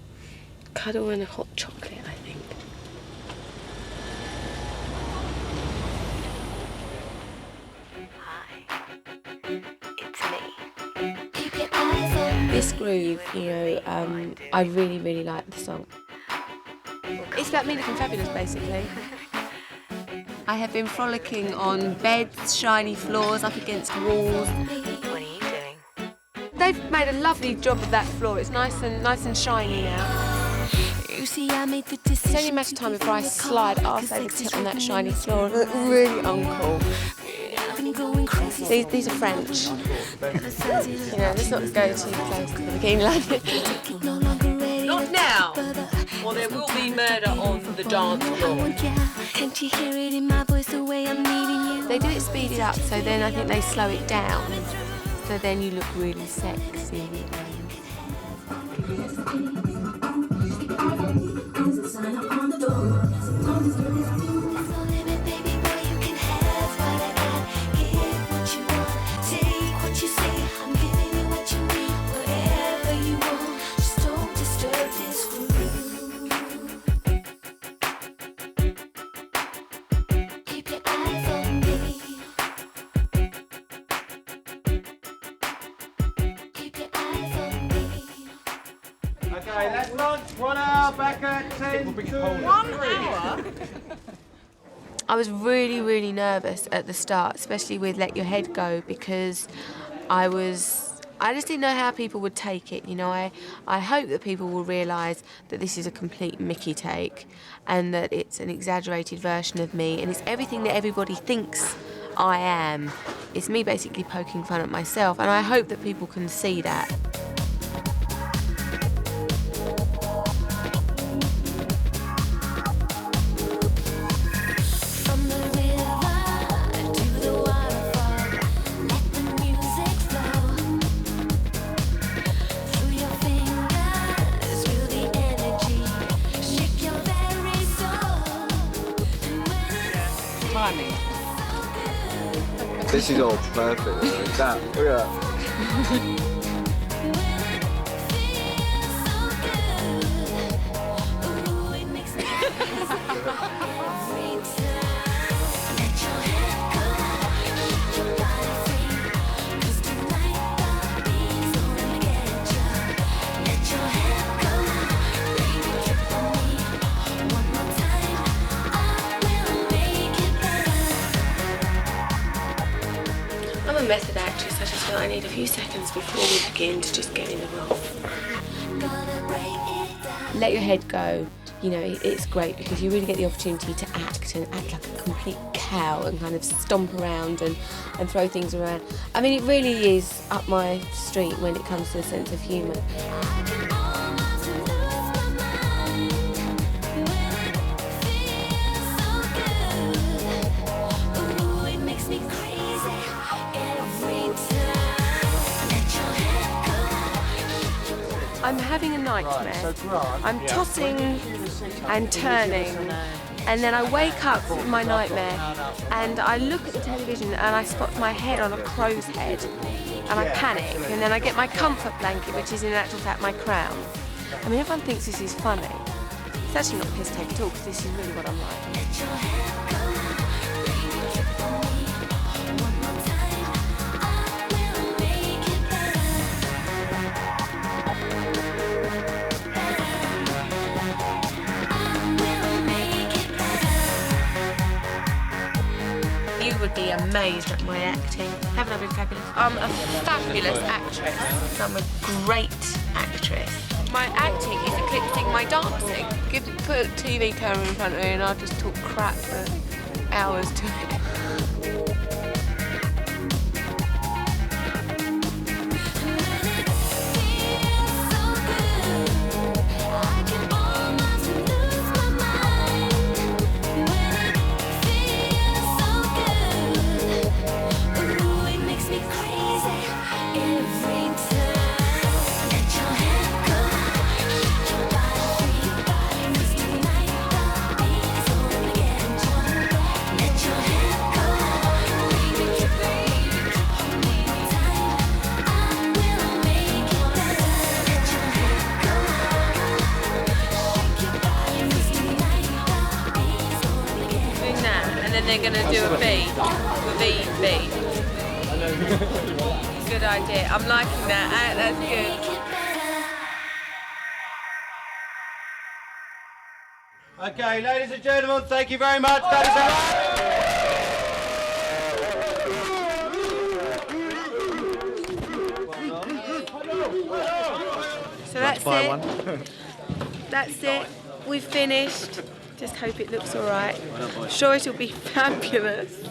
Cuddle and a hot chocolate, I think. This groove, I really, really like the song. It's about me looking fabulous, basically. I have been frolicking on beds, shiny floors, up against walls. What are you doing? They've made a lovely job of that floor. It's nice and shiny now. You see, I made the It's only a matter of time before I slide arse over tit on that shiny floor. Look really uncool. These are French. You know, let's not go too close to the bikini line. Not now, or there will be murder on the dance floor. Can't you hear it in my voice the way I'm needing you? They do it speeded up, so then I think they slow it down. So then you look really sexy. Okay, that's lunch. 1 hour, back at 10 to 1 hour? I was really, really nervous at the start, especially with Let Your Head Go, because I just didn't know how people would take it. You know, I hope that people will realise that this is a complete Mickey take and that it's an exaggerated version of me and it's everything that everybody thinks I am. It's me basically poking fun at myself, and I hope that people can see that. This is all perfect. That, look at that. I'm a method actress. I just feel I need a few seconds before we begin to just get in the role. Let Your Head Go. You know, it's great because you really get the opportunity to act like a complete cow and kind of stomp around and throw things around. I mean, it really is up my street when it comes to a sense of humour. I'm having a nightmare. I'm tossing and turning, and then I wake up from my nightmare and I look at the television and I spot my head on a crow's head and I panic, and then I get my comfort blanket, which is in actual fact my crown. I mean, everyone thinks this is funny. It's actually not piss take at all, because this is really what I'm like. You would be amazed at my acting. Haven't I been fabulous? I'm a fabulous actress. I'm a great actress. My acting is eclipsing my dancing. Put a TV camera in front of me and I'll just talk crap for hours to it. They're going to do a B. B. Good idea. I'm liking that. That's good. Okay, ladies and gentlemen, thank you very much. That is a wrap. So that's it. That's it. We've finished. Just hope it looks all right. Sure, it'll be fabulous.